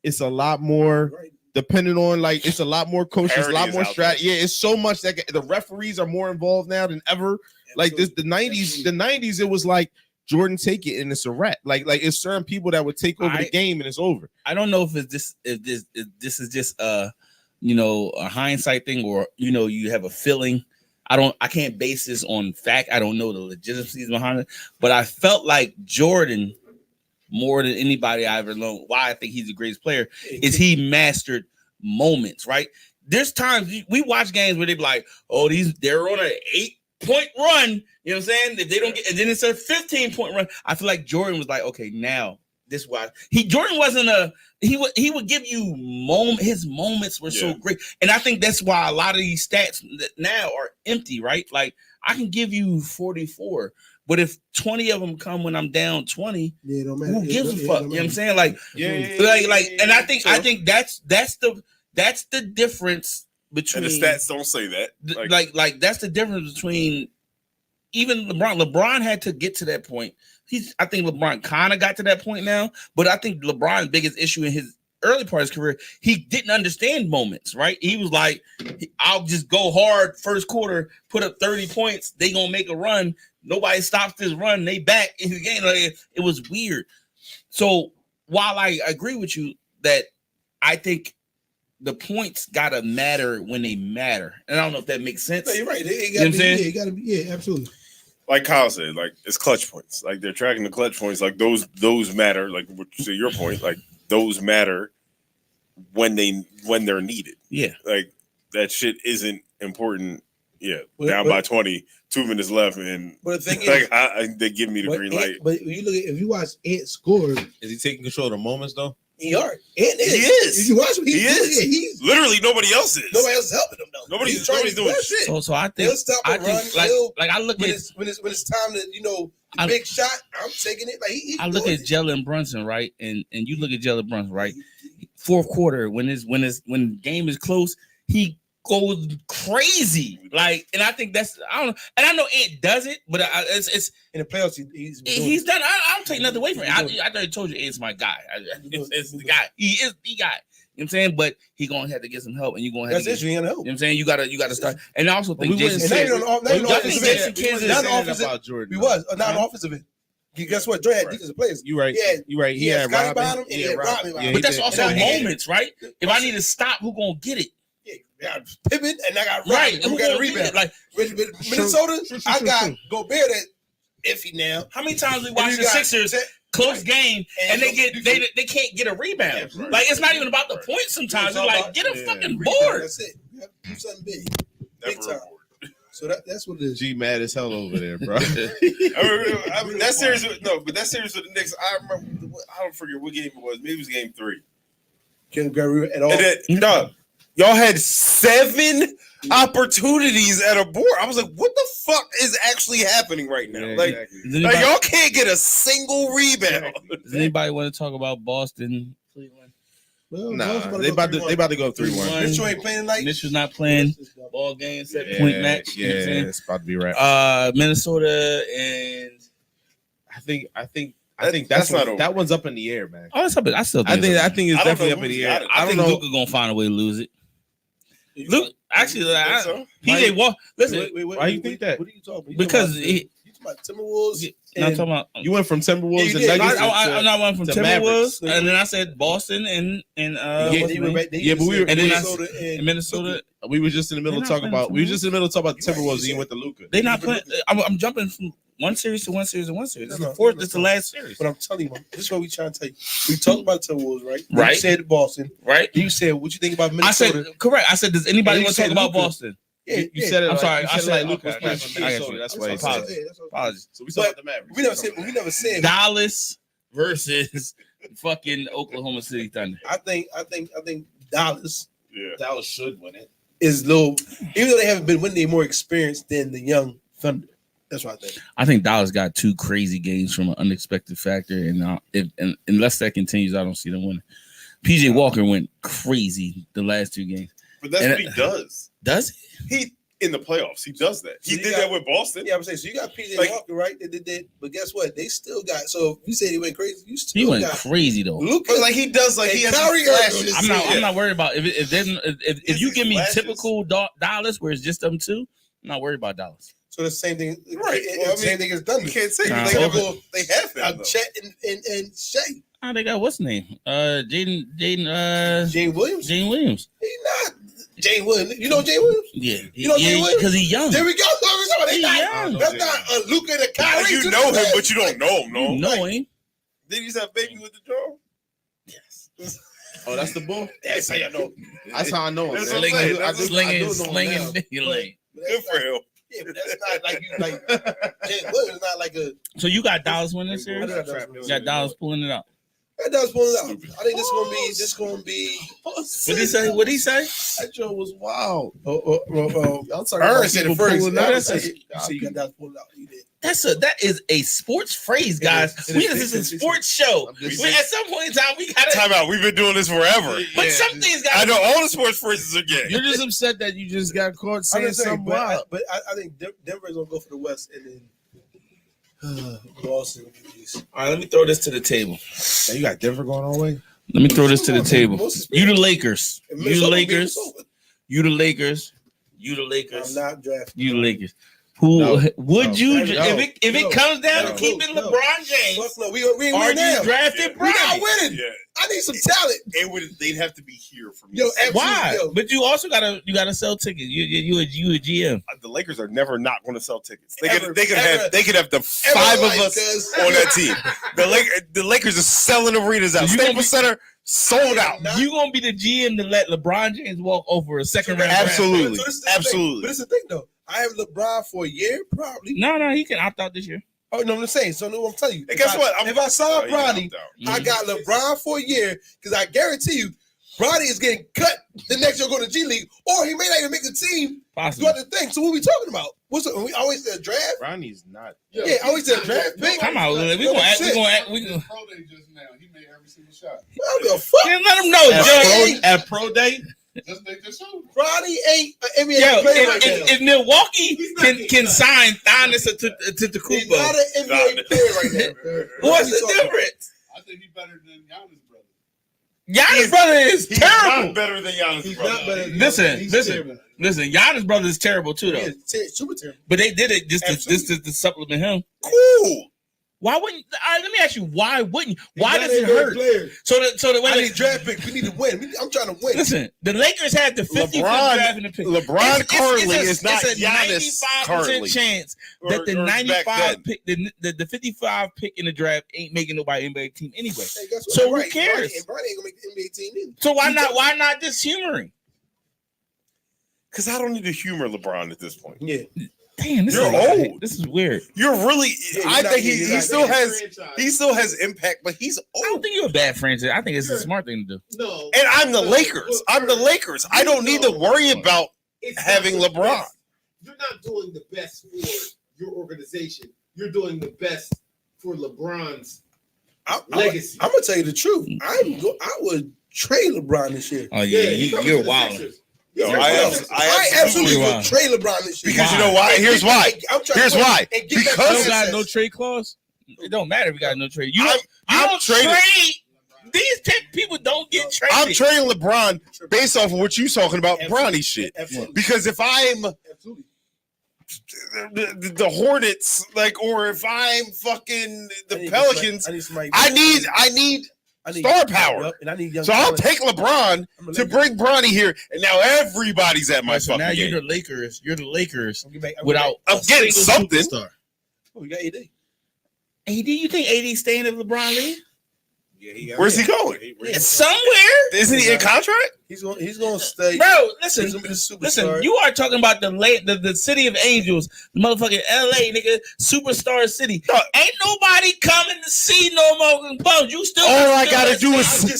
It's a lot more Right. depending on like it's a lot more coaches, a Parity lot is more out there. strat. Yeah, it's so much that the referees are more involved now than ever. Like this, the 90s, it was like Jordan take it and it's a wrap. Like it's certain people that would take over the game and it's over. I don't know if this is just a hindsight thing, or you have a feeling. I can't base this on fact. I don't know the legitimacy behind it, but I felt like Jordan, more than anybody I ever known, why I think he's the greatest player is he mastered moments, right? There's times we watch games where they be like, oh, they're on an 8-point run. You know what I'm saying? If they don't get, and then it's a 15-point run. I feel like Jordan was like, okay, now this why Jordan wasn't he would give you his moments were so great. And I think that's why a lot of these stats now are empty, right? Like I can give you 44, but if 20 of them come when I'm down 20, Yeah, it don't matter. who gives a It fuck? don't You know what I'm matter. saying? Like, and I think that's the difference between and the stats don't say that. like that's the difference between even LeBron. LeBron had to get to that point. I think LeBron kind of got to that point now, but I think LeBron's biggest issue in his early part of his career, he didn't understand moments, right? He was like, I'll just go hard first quarter, put up 30 points. They gonna make a run. Nobody stops this run. They back in the game. Like, it was weird. So while I agree with you that I think the points gotta matter when they matter, and I don't know if that makes sense. No, you're right. You know what I'm saying? Yeah, it gotta be. Yeah, absolutely. Like Kyle said, like it's clutch points. Like they're tracking the clutch points. Like those matter. Like to your point, like those matter when they're needed. Yeah. Like that shit isn't important. Yeah, But- down but- by 20, 2 minutes left, and But the thing like is, they give me the green light. But when you look at if you watch Ant score, Is he taking control of the moments though? he are. Ant is. He is. If you watch what He he's doing, is. yeah, he's Literally, nobody else is. nobody else is helping him though. Nobody's He's trying his doing best. shit. So I He'll think stop I and think run. He'll, like I look when at it's time to the I- big shot, I'm taking it. Like he's I look doing at it. Jalen Brunson, right? And you look at Jalen Brunson, right? Fourth quarter, when the game is close, he goes crazy. Like, and I think that's I don't know, and I know Ant does it, but it's in the playoffs. He's been doing he's it. done. I don't take nothing away from it. He's doing I already told you Ant's my guy. It's the guy. He is the guy. You know what I'm saying? But he gonna have to get some help, and you're gonna have That's to get. issue. He ain't help. You know what I'm saying? You gotta start. And I also think we Jason wouldn't And say- not even on, not even Y'all on think offensive Jason end. Kidd is Not saying offensive. about Jordan. He was not on offensive end. Guess what? Jordan had defensive players. You right. Yeah, You right. he had Scottie Robin. behind him and he had Rodman behind him. but that's did. also And I- moments, right? If I need to stop, who gonna get it? Yeah, pivot, and I got Right. Rodman. Who got a gonna get rebound? it? Like, Minnesota, True. I got Gobert that iffy now. how many times we And watch you the got Sixers Ted- close game and they can't get a rebound? Yeah, right. Like, it's not even about the points sometimes. It's It's all like, about- get a yeah, fucking rebound, board. That's it. You have to do something big. Never Big time. report. So that's what it is. G mad as hell over there, bro. I mean, that series, but that series with the Knicks, I remember. I don't forget what game it was. Maybe it was game 3. Can't go at all. And then, dog, y'all had 7 opportunities at a board. I was like, what the fuck is actually happening right now? Yeah, like, exactly. Does like, anybody, y'all can't get a single rebound. does anybody want to talk about Boston? Cleveland? Well, Nah, Boston they about to go 3-1. Mitchell ain't playing tonight. Mitchell's not playing. Ball game, 7-point match. Yeah, You know what I'm saying? it's about to be right. Minnesota and I think That's that's not not over. that one's up in the air, man. oh, it's up. I still I think think it's I up. think it's I don't definitely know up in the who's air. got it. I I don't think know. Luka gonna find a way to lose it. You Luke, actually, Think I, so? PJ Wall. Listen, Why you think that? What are you talking about? because you talking about Timberwolves No, I'm talking about. You went from Timberwolves You and did. Nuggets. I'm not one from to Timberwolves, Mavericks. and then I said Boston and Yeah, what's they the were name? back- yeah, but we were- and then Minnesota in Minnesota. We were just in the middle of They're not talking about. playing We were just in the middle of talking about the Right, Timberwolves. And you you went to Luka. They not playing. I'm jumping from one series to one series to one series. This is No, the fourth. no, This is the no. last series, But I'm telling you, this is what we trying to tell you. We talked about Timberwolves, right? Right. You said Boston. right? You said what you think about I Minnesota. said correct. I said, does anybody And you want to talk said about Luka. Boston? You said it. I'm sorry. You I said it said like Luka was okay, playing I for got you. Minnesota. That's That's why he what said I'm it. saying. That's what I'm Apologies. So we talking about the Mavericks. we never said. Dallas versus fucking Oklahoma City Thunder. I think Dallas Yeah. Dallas should win it. is little, even though they haven't been winning, they're more experienced than the young Thunder. That's what I think. I think Dallas got two crazy games from an unexpected factor, and unless that continues, I don't see them winning. PJ Walker went crazy the last two games. But that's And what he does. Does he? He in the playoffs, he does that. He So you did got- that with Boston. Yeah, I'm saying so. You got PJ Like- Walker, right? They did that, but guess what? They still got. So if you say they went crazy, you still He went got crazy though. Luka. But like he does, like he And has Kyrie flashes. Irving is I'm not worried about if you His give me flashes. typical Dallas where it's just them two. I'm not worried about Dallas. So the same thing, Right. Well, I mean, same thing as Thunder. You can't say Nah, they have okay. they have him. though. Chet and Shea, Oh, they got what's his name? Jaden Jane Williams. Jane Williams. He not Jane Williams. You know Jane Williams? Yeah, You know Jane Williams? because he's young. There we go. They He not, young. that's not Luka and Kyrie. You to know the him, left. but you don't know him. No, You know him. Did he used to have baby with the draw? Oh, that's the bull. That's how you know. That's how I know him. That's man. what I'm saying. I do- I do Slinging, know him slinging, now. slinging. But Good that's for not- him. Yeah, but that's not like you like Jane Williams. Not like a. So you got Dallas winning this I series? do got Dallas winning. You got Dallas pulling it out. That does pull it out. I think this gonna be. What he say? What he say? That joke was wild. Oh. Y'all talking Aaron about said people it first. pulling I up. didn't say it. You said you got Dallas pull it out. You did. That is a sports phrase, guys. It We is. this is a sports show. I'm just We, at some point in time, we gotta. Time out. We've been doing this forever. But Yeah, some things I got. know all the sports phrases are gay. You're just upset that you just got caught I'm saying just saying, something wild. but I think Denver's gonna go for the West, and then Boston. All right, let me throw this to the table. Now, you got Denver going all the way. Let me throw this to the table. Most You the Lakers. You the Minnesota beat Lakers. Minnesota. You the Lakers. You the I'm Lakers. not drafting. You the Lakers. Who No. would No. you No. if it No. comes down to No. keeping No. LeBron Fuck James? no, we ain't Are winning now. you drafting We not Bronny? winning. Yeah, I need some talent. they'd have to be here for me. Yo, to say absolutely. Why? Yo. But you also gotta sell tickets. You a GM. the Lakers are never not going to sell tickets. They Ever, could they could ever. have the Ever five of like, us cuz. on that team. The Lakers are selling arenas out. So you gonna Staples Center sold out. Not- You gonna be the GM to let LeBron James walk over a second round? Absolutely. So this is the thing. Absolutely. But this is the thing, though. I have LeBron for a year, probably. No, he can opt out this year. Oh no, I'm saying. So no, I'm telling you. And guess what? If I sign Bronny, Mm-hmm. I got LeBron for a year because I guarantee you, Bronny is getting cut the next year going to G League, or he may not even make the team Possibly. throughout the thing. So what we talking about? We always said draft. Ronnie's not. Yeah, always said draft pick. Come on, we No, gonna act. shit. We gonna Pro day just now. He made every single shot. I don't give a fuck. Man, let him know, At Judge. at pro day, Just make the show. Bronny ain't an NBA Yo, player right now. if Milwaukee He's not can getting sign Giannis to He's Kupo, not an NBA player right now. what's What the we talking difference? I think he's better than Giannis' brother. Giannis' brother is He's terrible. not better than Giannis' He's brother. not better. Listen, He's listen. terrible. Listen, Giannis' brother is terrible too, though. He is super terrible. But they did it just Absolutely. to supplement him. Cool. Why wouldn't? All right, let me ask you, why wouldn't? He's Why not does an it NBA hurt? player. So that when I need draft picks. We need to win. I'm trying to win. listen, the Lakers had the 50th LeBron- draft in the pick. LeBron currently it's is not it's a Giannis 95% currently. chance that the Or back 95 then. pick, the 55 pick in the draft ain't making nobody NBA team anyway. Hey, guess what? So who Right. cares? Bronny ain't gonna make the NBA team either. So why not just humoring? Because I don't need to humor LeBron at this point. Yeah. Damn, this You're is old. This is weird. You're really. Yeah, I you're not- think you're he not- still has impact, but he's I don't old. think you're a bad franchise. I think it's a smart thing to do. No. And I'm the Lakers. I'm the Lakers. I don't need to worry about It's not having the LeBron. best. You're not doing the best for your organization. You're doing the best for LeBron's legacy. I'm gonna tell you the truth. I would trade LeBron this year. Oh yeah, he's coming you're to the wild. Sixers. Yo, He's I coming to the absolutely- Sixers. I absolutely Wow. would trade LeBron this year. Because you know why? Here's why. I'm trying Here's to win why. and get back Because- my You got assets. no trade clause. It don't matter if you got no trade. You I'm- don't. You I'm don't trading- trade. These people don't get traded. I'm trading LeBron based off of what you talking about, Bronny shit. Absolutely. Because if I'm Absolutely. the Hornets, like, or if I'm fucking the Pelicans, somebody, I need star power. Yep, and I need young. So I'll talent. take LeBron to bring Bronny here, and now everybody's at my So fucking now game. you're the Lakers. You're the Lakers I'm getting back- without I'm a getting single something. superstar. Oh, you got AD. AD, you think AD staying if LeBron leave? Yeah, Where's he going? It's somewhere. Isn't he in contract? He's going to stay. Bro, listen, He's gonna be the superstar. listen. You are talking about the city of angels, the motherfucking LA, nigga, superstar city. Dog. Ain't nobody coming to see no more Bums. You still. All I still gotta a do star.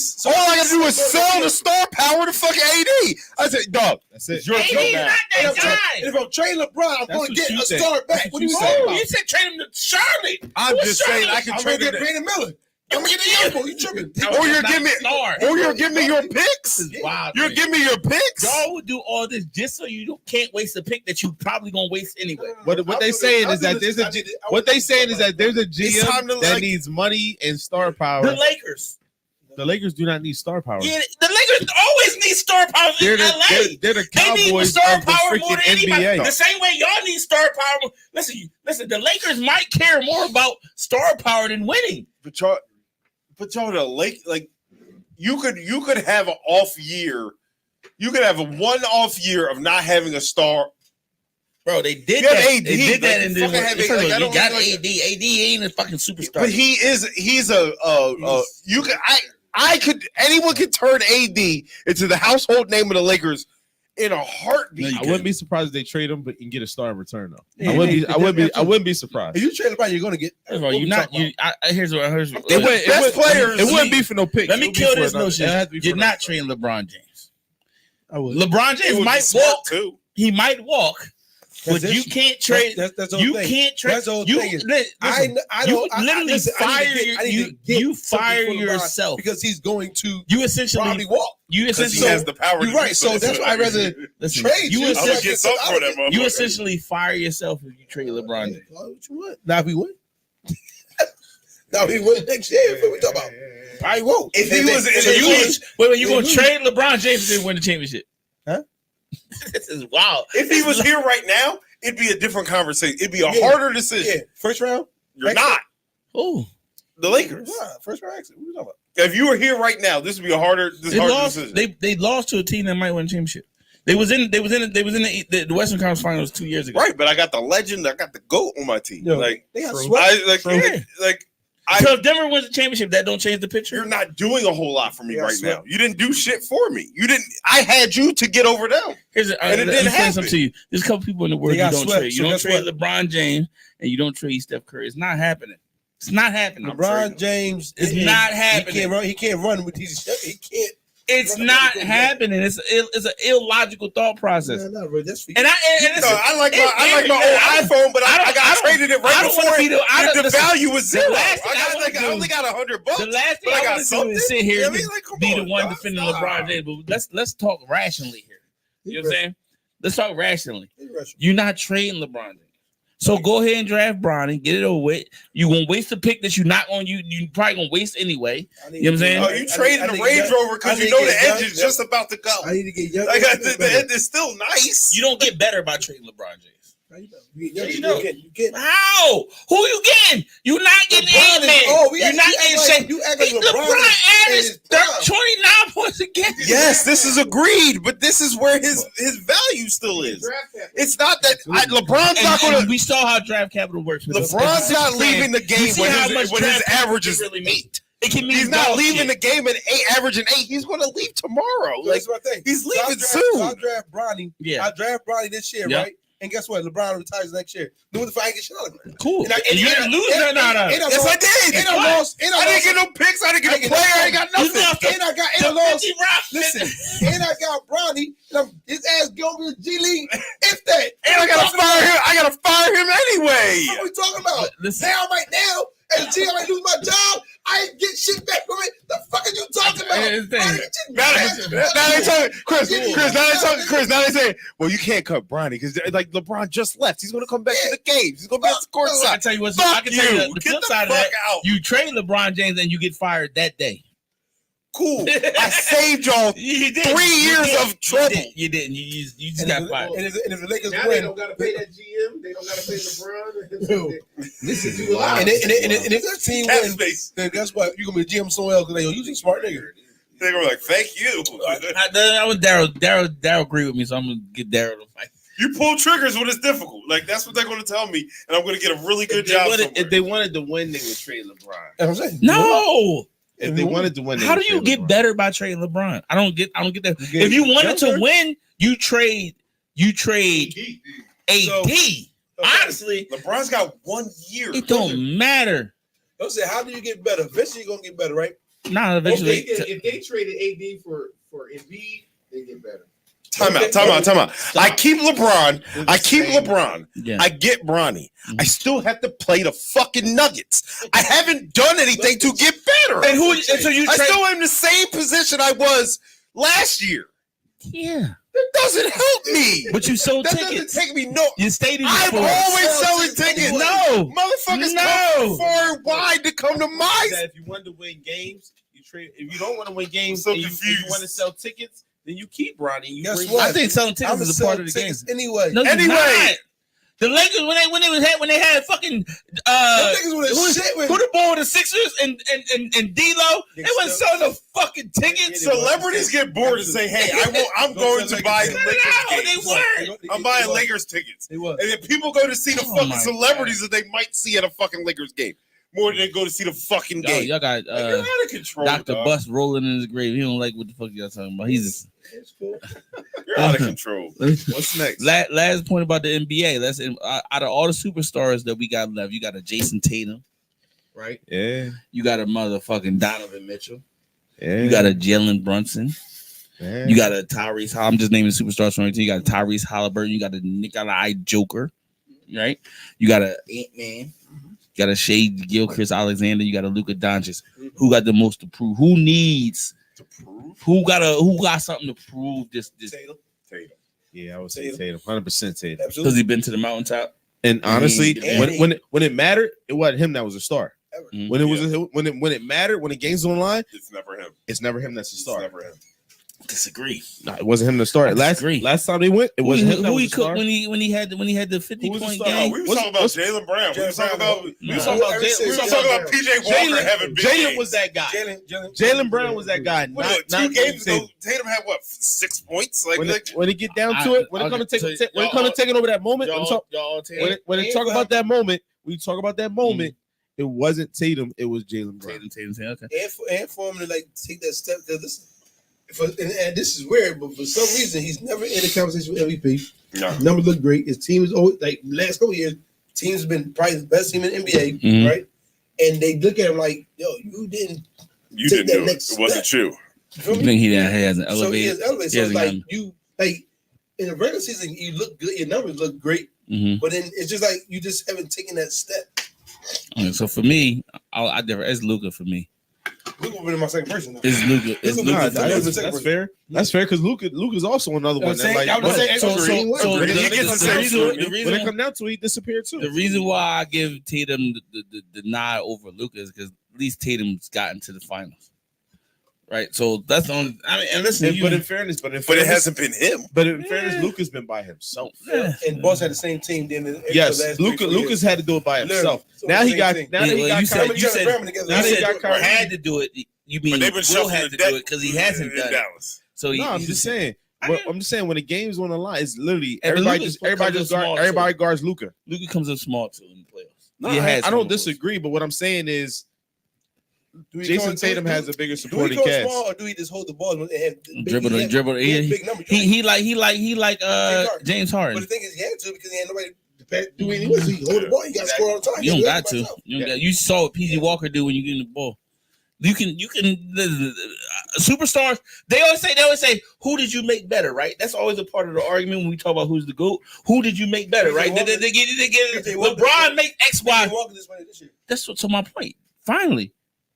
is sell the star power to fucking AD. I said, dog, That's it. it's your AD show is now. not And that if guy. I'm trading LeBron, I'm That's going to what get you a said. star back. That's What what do you you say? said. Oh, you said trade him to Charlotte. I'm Who's just saying I Charlotte? can I'm trade going him. to get Brandon Miller. I'm going to get the young boy. You tripping? Or you're Not giving me, star. or you're giving me your picks. Wow, You're giving me your picks. y'all would do all this just so you can't waste a pick that you probably gonna waste anyway. What they saying is that there's a what they saying is that there's a It's time to, GM that like- needs money and star The power. Lakers, The Lakers do not need star power. yeah, the Lakers always need star power They're in the, LA. they're the They need Cowboys star of the power more than freaking anybody. NBA. The same way y'all need star power. Listen. The Lakers might care more about star power than winning. But y'all the Lake, like you could have an off year. You could have a one off year of not having a star. Bro, they did You have that. AD, they did that, like, and fucking then have you AD, like, I got don't AD. like- AD ain't a fucking superstar. But he's a you could I could anyone could turn AD into the household name of the Lakers in a heartbeat. I wouldn't be surprised if they trade him, but you can get a star in return though. Yeah, I wouldn't be. yeah, I wouldn't be. yeah, I wouldn't be surprised. If you trade LeBron, you're going to get. First of all, you're not. Here's what. It It wouldn't- wouldn't. best players- It wouldn't be for no picks. Let me It would be kill for this another- notion. it had to be for You're another not star. trading LeBron James. I would. LeBron It James would be might smart walk. too. He might walk, but That's- you can't trade. That's the whole You thing. can't trade. That's the whole You thing is- listen, I you don't. literally listen, I fire need to get- I need you. to get You something fire for LeBron yourself because he's going to You probably essentially. walk. You Because he essentially. has the power. You're to do right. So that's why I'd rather Listen, trade you you. I'm gonna essentially, get something for that you motherfucker. essentially fire yourself if you trade LeBron James. What you want? Now if he win, now if he win next year. What we talking about? Probably won't. If he was, So you wait, you gonna If he- trade LeBron James and then win the championship? Huh? This is wild. if he was here right now, it'd be a different conversation. It'd be a Yeah. harder decision. Yeah, first round. You're Exit. not Oh, the Lakers. Nah, first round exit. What you talking about? If you were here right now, this would be a harder they hard lost. decision. They lost to a team that might win the championship. They was in the Western Conference Finals 2 years ago. Right, but I got the legend. I got the GOAT on my team. Yo, like they got True. swept. I like Yeah. like So if Denver wins the championship, that don't change the picture. you're not doing a whole lot for me Yeah, right swept. now. You didn't do shit for me. You didn't. I had you to get over them. Here's a, And it let me didn't say happen. something to you. There's a couple people in the world They you got don't swept, trade. You so don't guess trade what? LeBron James and you don't trade Steph Curry. It's not happening. It's not happening. LeBron James It's is not He happening. can't run. He can't run with these. He can't. It's not happening. It's an illogical thought process. No, bro. That's for And No, I like my old iPhone, but I got traded it right I don't wanna before be the value was the zero. last thing I wanna I do- only got $100. The last thing But I I got want to do something. is sit here You know and what I mean? Like, come be on, the one dog. defending Stop. LeBron James. But let's talk rationally here. You know what I'm saying? Let's talk rationally. Russia. You're not trading LeBron James. So go ahead and draft Bronny, get it over with. You're gonna waste a pick that you're not gonna you probably gonna waste anyway. You know what I'm saying? Oh, you traded the Range Rover because you know the engine's just about to go. I need to get young. Like the end is still nice. You don't get better by trading LeBron James. You know. get. How? Who you getting? You're not getting LeBron is- A-Man. oh, we You're act- not you act getting like- Shea. you act like LeBron LeBron is in his averaged prime. 29 points a game. Yes, this is agreed, but this is where his value still is. It's not that LeBron's not And going to. we saw how draft capital works. LeBron's not leaving the game see when how his, much when his draft capital average is really 8. means. It can mean He's not dog leaving shit. the game at 8, averaging 8. He's going to leave tomorrow. Like That's my thing. he's So leaving I soon. draft Bronny. Yeah. I draft Bronny this year, Yeah. right? And guess what? LeBron retires next year. Then what if I ain't get shit out of him? Cool. And I- And you didn't lose nothing out of it. Yes, I did. And I lost. And I didn't get no picks. I didn't get a player. I ain't got You nothing. lost And I got. And I the lost. 50 rock. Listen. And I got Bronny. And his ass going to the G League. If that. And I gotta fire him. I gotta fire him anyway. What are we talking about? Listen. Now, right now, as G, I might lose my job. I ain't get shit back from it. The fuck are you talking about? Here's the thing. I didn't get shit Now back. they talking, Chris. Now they say, well, you can't cut Bronny because like LeBron just left. He's gonna come back to the games. He's gonna be at the court I side. can tell you what's. Fuck I can tell you you. the Get flip the side of fuck that. out. You trade LeBron James and you get fired that day. Cool. I saved y'all You did. 3 years of trouble. You didn't. You just got fired. And if the Lakers Now they win, don't gotta pay that GM. They don't gotta pay LeBron. No. This is and, wild. and if that team Cap wins, space. then guess what? You're gonna be a GM somewhere else because you a smart nigga. They were like, "Thank you." I was Daryl. Daryl agree with me, so I'm gonna get Daryl to fight. You pull triggers when it's difficult. Like that's what they're going to tell me, and I'm going to get a really good job. If they wanted to win, they would trade LeBron. That's what I'm saying. No. If they wanted to win, they How would do you trade get LeBron. better by trading LeBron? I don't get that. You get If you wanted to younger? win, you trade AD. So- Honestly, LeBron's got 1 year. it don't matter. Don't say how do you get better? Eventually you're gonna get better, right? Nah, eventually. If they traded AD for Embiid, they get better. Time out. I keep LeBron. Yeah. I get Bronny. I still have to play the fucking Nuggets. I haven't done anything to get better. And so you I trade? still am in the same position I was last year. Yeah, That doesn't help me. but you sold That tickets. doesn't take me no. Your stadium. is I'm full. always selling tickets. No. Motherfuckers No. come far and wide to come to my. That if you want to win games, you trade. If you don't want to win games, I'm so and you confused. want to sell tickets, then you keep Bronny. You Guess bring what? I think selling tickets I'ma is a sell part of the game. tickets anyway. No, it's Anyway. not. The Lakers when they had fucking Them niggas with who shit with the ball with the Sixers and D'Lo, they wasn't selling no fucking tickets. Celebrities get bored and say, "Hey, I'm going to buy No, Lakers they games. weren't. I'm buying Lakers tickets." They was. And then people go to see the Oh fucking my celebrities that they might see at a fucking Lakers game more than they go to see the fucking Yo, game. y'all got Like, you're out of control, Dr. dog. Bus rolling in his grave. He don't like what the fuck y'all talking about. He's It's cool. You're out of control. What's next? last point about the NBA. Let's out of all the superstars that we got left, you got a Jason Tatum, right? Yeah, You got a motherfucking Donovan Mitchell. yeah. You got a Jalen Brunson. yeah. You got a Tyrese. I'm just naming superstars from your team. You got a Tyrese Halliburton. You got a Nikolai Joker, right? You got a Ant-Man. You got a Shea Gilchrist Alexander. You got a Luka Doncic. Who got the most to prove? Who needs? To prove Who got something to prove? This Tatum. Yeah, I would say Tatum, 100% Tatum. because Absolutely. he been to the mountaintop. And honestly, And- when it mattered, it wasn't him that was a star. Mhm. When it was when it mattered, when the game's on the line, it's never him. it's never him that's a It's star. never him. Disagree. No, it wasn't him to start. I disagree. Last time they went, it wasn't him that Who was he a star. cooked when he had the 50 Who was the point star? game? We was What's- talking about what's- Jalen Brown. We was talking about PJ Jalen- Walker having big Jalen games. was that guy. Jalen Jalen Brown was that guy. What, Not, two not games Tatum. ago, Tatum had what 6 points? Like, When it get down to it, when it comes to taking over that moment, when it talk about that moment, when you talk about that moment, it wasn't Tatum, it was Jalen Brown. Tatum. Okay. and for him to like take that step because and this is weird, but for some reason he's never in the conversation with MVP. no. Numbers look great. His team is always like last couple of years. Team's been probably the best team in the NBA, Mhm. right? And they look at him like, "Yo, you didn't." You Take didn't that do it. next It wasn't step. you. You feel You me? think he hasn't So he elevated? is elevated. He So hasn't it's like gotten- you like in the regular season, you look good. Your numbers look great, Mhm. but then it's just like you just haven't taken that step. Okay, so for me, I differ. It's Luka for me. Luka been in my second person now. It's Luka. It's Luka. Nah, Luka. that's fair. That's fair because Luka's also another one. That, like, I was saying, So agree. He gets the same reason, scrutiny. when it come down to it, he disappeared too. the reason why I give Tatum the nod over Luka is because at least Tatum's gotten to the finals, right? So that's the only. I mean, and listen, But in fairness, But it hasn't been him. But in fairness, Luka's been by himself. Yeah. And Boss had the same team. Then Yes, Luka's had to do it by himself. Now he got. Now that he Well, got you said- Kyrie. you said- Now You that he said got Kyrie. had to do it. You mean But they've been Will shuffling had the to do deck it because he hasn't in done it. Dallas. So No, I'm just saying. I But mean- I'm just saying when the game's on the line, it's literally And everybody Luka's just comes in small, everybody guards Luka. Luka comes in small too in the playoffs. No, He has I don't some moves. disagree, but what I'm saying is Do Jason Tatum has a bigger Do we supporting go cast. small or do we just hold the ball and have Dribble. He had big numbers. He like James But Harden. the thing is, he had to because he had nobody to do anything. So he hold the ball. You got to score all the time. You don't He got do it to. by himself. You saw what PG Walker do when you get in the ball. You can superstars. They always say, who did you make better? Right. That's always a part of the argument when we talk about who's the GOAT. Who did you make better? Right. They get PJ Walker- LeBron make X, Y. PJ Walker just won it this year. That's what. To my point. Finally,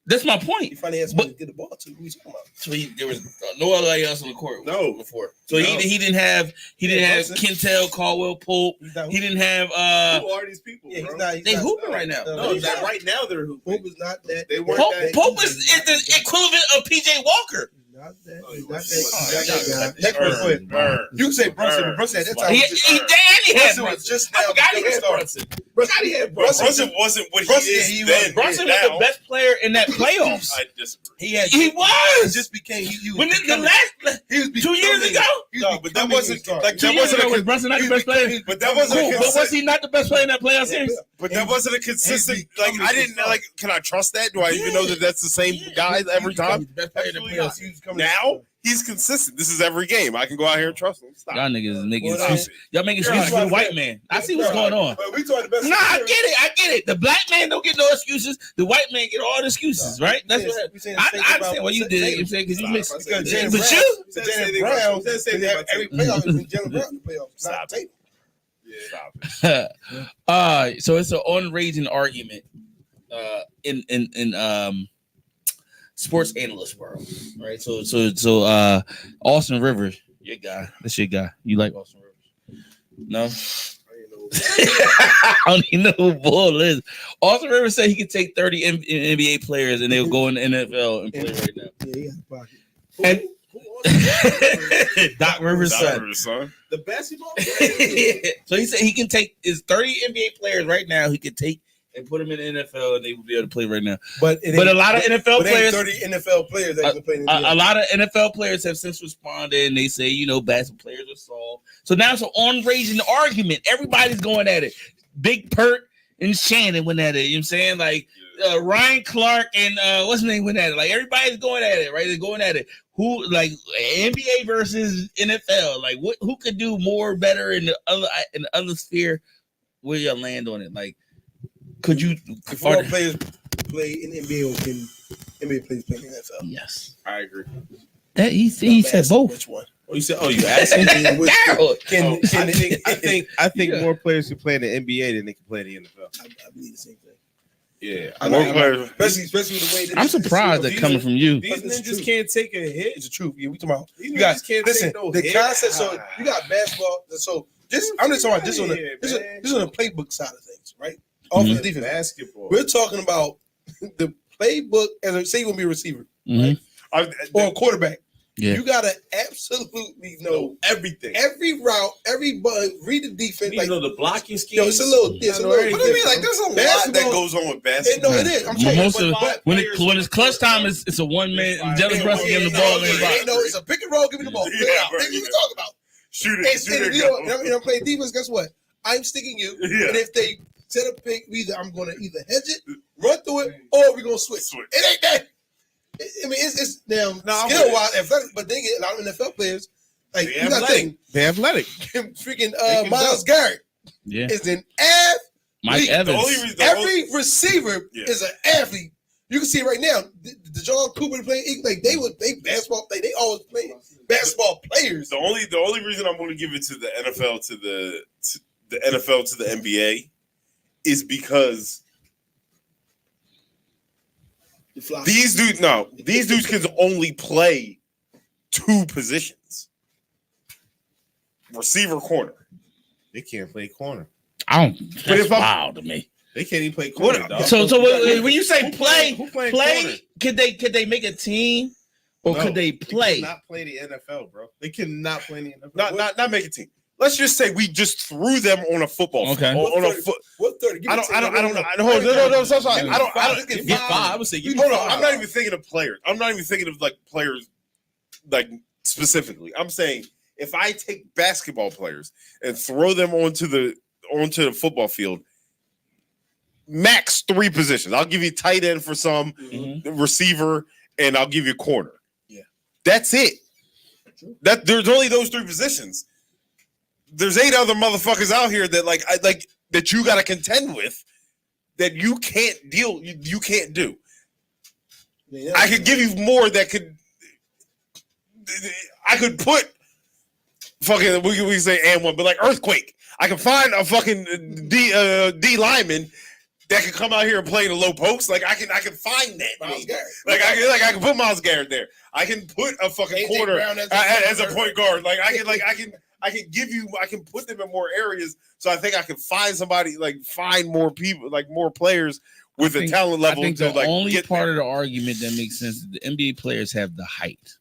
That's my He point. finally had somebody to get the ball to. Who you talking about? So there was nobody else on the court. No. Before. So No. he didn't have Brunson. Kentel, Caldwell Pope. He's not He didn't have Who are these people, Yeah, bro? he's not. He's they not, hooping right now. No, that right now they're hooping. Pope is not that. They weren't Pope, that. Pope is the equivalent of PJ Walker. He's not that. Oh, He's he not was- that. He's not that guy. Burn, Next one, go ahead. burn. You can say Brunson, but Brunson at that time. He was just- had Brunson was Brunson. just I now forgot he becoming a had star. Brunson. Forgot he had Brunson. Brunson wasn't what he Brunson, is he then. was- Brunson was now. the best player in that playoffs. I disagree. He had. He was. just became. He was When the becoming- last he was 2 years becoming- ago. he was No, but that becoming wasn't a star. like 2 that years wasn't ago a was Brunson not the best player. but that wasn't Cool, a but was consistent. he not the best player in that playoff series? But that wasn't a consistent. Like I didn't like. Can I trust that? Do I even know that that's the same guy every time? The best player in the Absolutely playoffs. He was becoming a Now he's consistent. This is every game. I can go out here and trust him. Stop. Y'all niggas is making Well, excuses. Y'all making You're excuses right. for the white man. I see what's going on. But we talking the best. Nah, I get it. The black man don't get no excuses. The white man get all the excuses, right? That's what I understand what you did. You said because you mixed. Because Jalen But Brown, you, Jalen Brown, every playoff has been Jalen Brown in the playoffs. Stop Not Tatum. Stop it. so it's an on-raging argument in sports analyst world, right? So Austin Rivers, your guy. That's your guy. You like Austin Rivers? No. I don't even know who Bull is. Austin Rivers said he could take 30 NBA players and they'll go in the NFL and play right now. Yeah, he got the pocket. And Who Doc Rivers' son. Doctor, son. the basketball player? So he said he can take his 30 NBA players right now. He could take and put them in the NFL and they would be able to play right now. But But a lot of NFL but ain't players, 30 NFL players that can play in the a NBA. lot of NFL players have since responded and they say, basketball players are soft. So now it's an on-raging argument. Everybody's going at it. Big Pert and Shannon went at it. You know what I'm saying? Like Ryan Clark and what's his name went at it. Like everybody's going at it, right? They're going at it. Who like NBA versus NFL? Like who could do more better in the other sphere? Where y'all land on it? Like could you If all players play in the NBA, or can NBA players play in the NFL? Yes. I agree. That he I'm said asking both. Which one? Oh, you said, you asking? Which- Daryl. Can I think Yeah. more players can play in the NBA than they can play in the NFL. I believe the same thing. Yeah, I More like- players. Especially the way that I'm surprised that coming from you. These That's ninjas true. can't take a hit. It's the truth. Yeah, we talking about. These You got niggas can't listen. take no The hit. concept. So you got basketball. So I'm just talking about this on Yeah, the man. this on the playbook side of things, right? Offense, defense. Basketball. We're talking about the playbook as a say you want to be a receiver Mhm. or a quarterback. Yeah. You gotta absolutely know everything. every route, every button, read the defense. You Like, know the blocking scheme. yo, it's a little. It's a little. What do you mean? Like, there's a lot that Basketball- goes on with It, basketball. no, it is. I'm But saying, most but- of but- when it's clutch time, it's a one man. Jealous Russell give him the ball. Ain't no, it's a pick and roll. Give me the ball. Yeah, Clear out. right, That's what we yeah. talk about. Shoot And, it. Shoot and, it. you know, and I'm playing defense. Guess what? I'm sticking you. Yeah. And if they set a pick, I'm going to either hedge it, run through it, or we're going to switch. Switch. It ain't that. I mean, it's now I'm skill with wise, athletic, but they get a lot of NFL players. Like, They you got to athletic. think, they athletic. freaking can Myles dunk. Garrett Yeah, is an Mike The Evans. only reason, every receiver Yeah. is an athlete. You can see it right now. The John Cooper playing like they basketball play. They always play basketball players. the only reason I'm going to give it to the NFL to the NFL to the NBA is because these dudes can only play two positions: receiver, corner. They can't play corner. I don't. But That's if I'm- wild to me. They can't even play corner. What- dog. So when you say play, who playing corner? play, could they make a team or No, could they play? Cannot play the NFL, bro. They cannot play in the NFL. Not make a team. Let's just say we just threw them on a football Okay. field, on a foot. What 30? Give I me don't. 10. Hold on, no, so sorry. I don't. Give Get five. I would say give me Hold on. five. I'm not even thinking of players. I'm not even thinking of like players, like specifically. I'm saying if I take basketball players and throw them onto the football field, max 3 positions. I'll give you tight end for some, receiver, and I'll give you corner. Yeah. That's it. That there's only those 3 positions. There's 8 other motherfuckers out here that that you got to contend with that you can't deal. You can't do. Yeah, I could give you more that could. I could put fucking we say and one, but like earthquake. I can find a fucking D lineman that can come out here and play in the low post. Like I can find that. Myles Garrett. I can put Myles Garrett there. I can put a fucking AJ corner Brown as a point guard. Like I can put them in more areas. So I think I can find somebody, like find more people, like more players with a talent level. I think to the like only get part there. of the argument that makes sense is the NBA players have the height,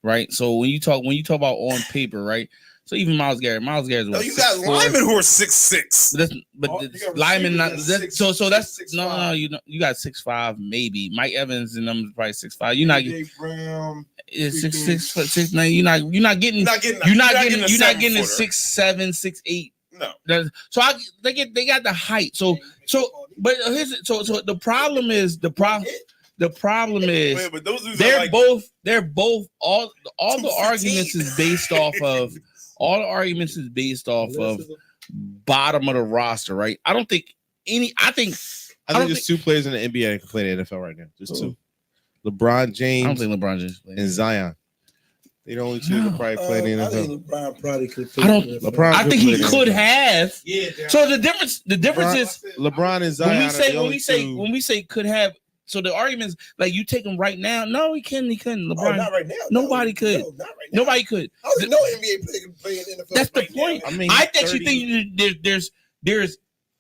right? So when you talk about on paper, right? So even Myles Garrett No, was you got linemen who are 6'6". But Oh, you got linemen not receivers that, that's so that's 6'5". no you got 6'5" maybe. Mike Evans and them is probably 6'5". You're not AJ Brown. it's 6'9". You're not getting You're not getting a 7-footer. 6'7", 6'8". No. So they got the height. So but the problem is Yeah, but those dudes they're are like, both all the 215. arguments is based off of bottom of the roster, right? I think there's two players in the NBA that can play in the NFL right now. There's two. LeBron I don't James think LeBron James playing. and Zion. They're the only two that probably play in the I think NFL. LeBron probably could. I don't- LeBron I think he play in the could NFL. have. Yeah. So the difference is LeBron and Zion. when we say could have. So the arguments like you take him right now. No, he couldn't. LeBron. not right now. Nobody could. No, not right now. Nobody could. I don't know NBA player can play in the NFL. That's the right point. now. I mean, I he's actually 30. think there's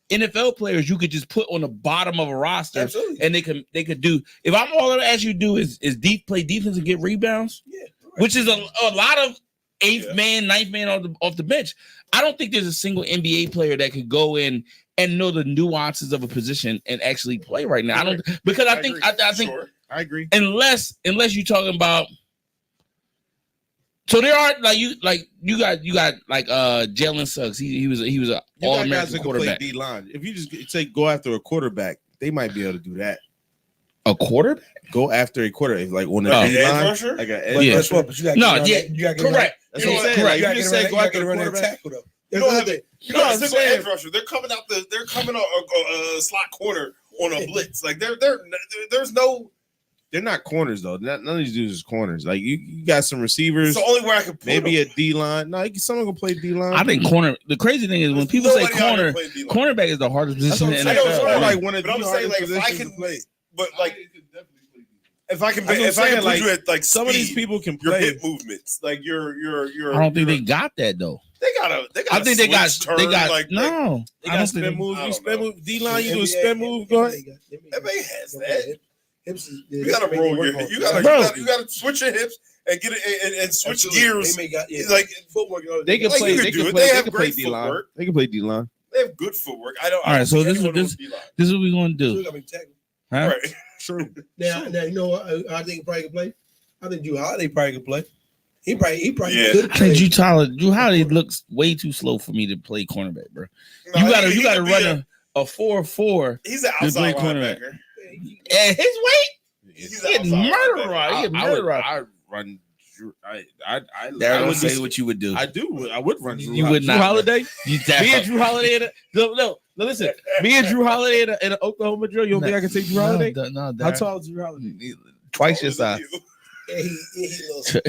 NFL players you could just put on the bottom of a roster Absolutely. and they could do. If I'm all I ask you to do is play defense and get rebounds, Yeah, right. which is a lot of eighth Yeah. man, ninth man off the bench. I don't think there's a single NBA player that could go in and know the nuances of a position and actually play right now. I don't because I think Sure. I agree. unless you're talking about. So there are you got Jalen Suggs. He was an You all got guys American that can play quarterback. D line. If you just say go after a quarterback, they might be able to do that. A quarterback? Go after a quarterback, like on the Oh. D Edge line, rusher? like a But Yeah. guess what? But you got No, you got to correct. That's You what know I'm what? saying. Like, You you just say go after the run that quarterback. tackle though. You don't have to. You know, I'm a single saying. edge rusher. They're coming out they're coming out a slot corner on a blitz. Like there's no. They're not corners though. None of these dudes is corners. Like you got some receivers, It's the only way I can put maybe them. a D line. No, someone can play D line. I think corner. The crazy thing is when There's people say nobody out here corner, playing D-line. cornerback is the hardest That's position what in I'm the saying. I know, It's so like one of But I'm the saying, hardest like, if I positions can, to play. but like, if I can, That's what I'm if I can saying, put like, you at like Some of these speed, people can your play. hip movements, like your. I don't think they got that though. They got I think they got switch they turn, got like, no. They I got don't spin think moves. I You don't spin know. move. D line. You do a spin move. Go ahead. NBA has that. Hips is, You gotta roll your hip. You gotta Bro. you gotta switch your hips and get it and switch Absolutely. gears. They may got, yeah. Like footwork. They can Like, play. you They can do can it. play. They They have can play great D line. footwork. They can play D line. they have good footwork. I don't. All right, so this is- anyone this- on D-line. this is what we're gonna do. Still gotta be tackled. Huh? Right. True. Now, you know what I think he probably can play? I think Drew Holiday probably can play. He probably Yeah. could I play. think Drew Holiday looks way too slow for me to play cornerback, bro. No, You gotta he could be run a 4-4 He's an to play outside cornerback. linebacker. at his weight. He's He an get outside murdered linebacker. right. He get I murdered would. right. I run. I Darren, would say be- what you would do. I do. I would run. You would not. Drew Holiday. You Me and Drew Holiday. No, listen. Me and Drew Holiday in an Oklahoma drill. You don't think I can take Drew Holiday? No, How tall is Drew Holiday? Twice your Taller than size. you. Yeah, he little.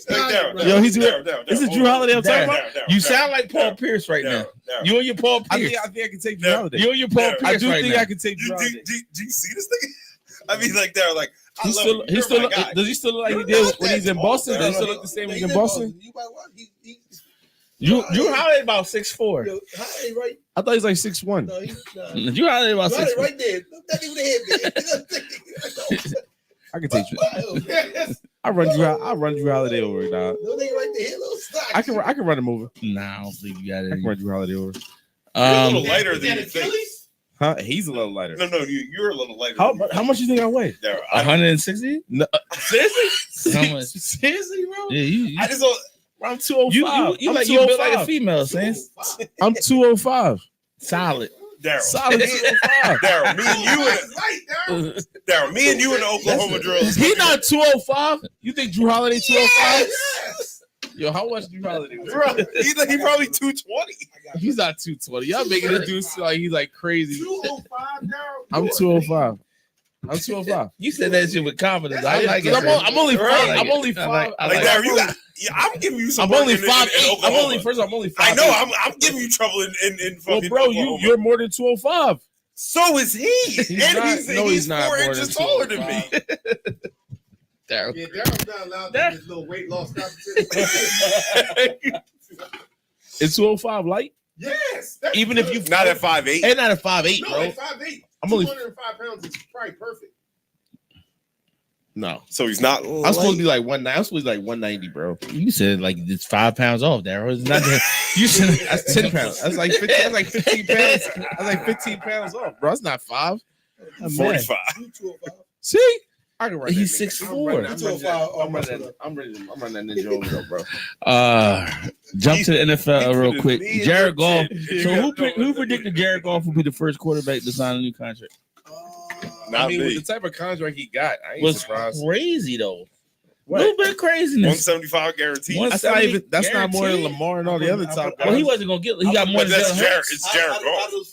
Darren, Yo, he's Darren, This is Darren, Drew Holiday I'm talking Darren. about. You sound like Paul Pierce right now. You and your Paul I Pierce. think I can take Drew Yeah. Holiday. You and your Paul Yeah. Pierce I do right think now. I can take Drew Do Holiday. you see this thing? I mean, like they're like, I He's love still. you. He's You're still. my guy. Does he still look like he You're did not when he's that in tall, Boston? Does he Darren. still look the same when he's in Yeah, Boston? You might watch. He Drew Holiday about 6'4". yo, Holiday right? I thought he's like 6'1". No, he's not. Drew Holiday about Holiday 6'4". right there. Not even the head, man. I can take you. I run Drew Holiday over, dog. No nigga right there, little stock. I can run him over. Nah, I don't think you got I can it. run Drew Holiday over. You're a little Um, lighter than you think. Huh? He's a little lighter. No, you're a little lighter. How than you how much you think I weigh? think. Darren, I 160? No, seriously? How much? Seriously, bro? Yeah, you just don't. I'm 205. you I'm like you built like a 205. female, Saints. I'm 205. Solid. Darren, Solid 205. Darren, me and you in the Oklahoma drills. He not 205. You think Drew Holiday 205? Yo, how much Drew Holiday? Bro, he probably 220. He's not 220. Y'all making this dude seem like he's like crazy. 205 now. I'm 205. I'm 205. You said that shit with confidence. I like it. I'm only Right. five. I'm only I like- five. I Like like- Darren, Yeah, I'm giving you some. I'm work only in 5'8". I'm Oklahoma. only first. I'm only 5'8". I know. I'm giving you trouble in Well, fucking bro, Oklahoma. you're more than 205. So is he. And not- he's, no, he's he's not 4 more inches than taller than me. Daryl. Yeah, Daryl's not allowed That- to do this little weight loss competition. Is 205 light? Yes. That's Even if good. you Not at 5'8". and not at 5'8", No, bro. at 5'8", I'm only 205 pounds is probably perfect. no. So he's not. I'm supposed to be like 190. I'm supposed to be like 190, bro. You said like it's 5 pounds off, Daryl. It's not that. You said That's 10 pounds. That's like 15. That's like 15 pounds. That's like 15 pounds off, bro. That's not 5. I'm 45. You 205. See, I can run. He's that nigga. 6'4". I'm running that ninja over though, bro. Jump to the NFL real quick. Me and Jared your Goff. chin. So who predicted Jared Goff will be the first quarterback to sign a new contract? Not I mean, me. with the type of contract he got, I ain't Was surprised. crazy though. A What? little bit of craziness. 175 guaranteed. One- That's not even. That's not more than Guaranteed. Lamar and all the other top guys. Well, he wasn't gonna get. He got more But than that's Jalen Jared. Hurts. It's Jared Out of Goff. those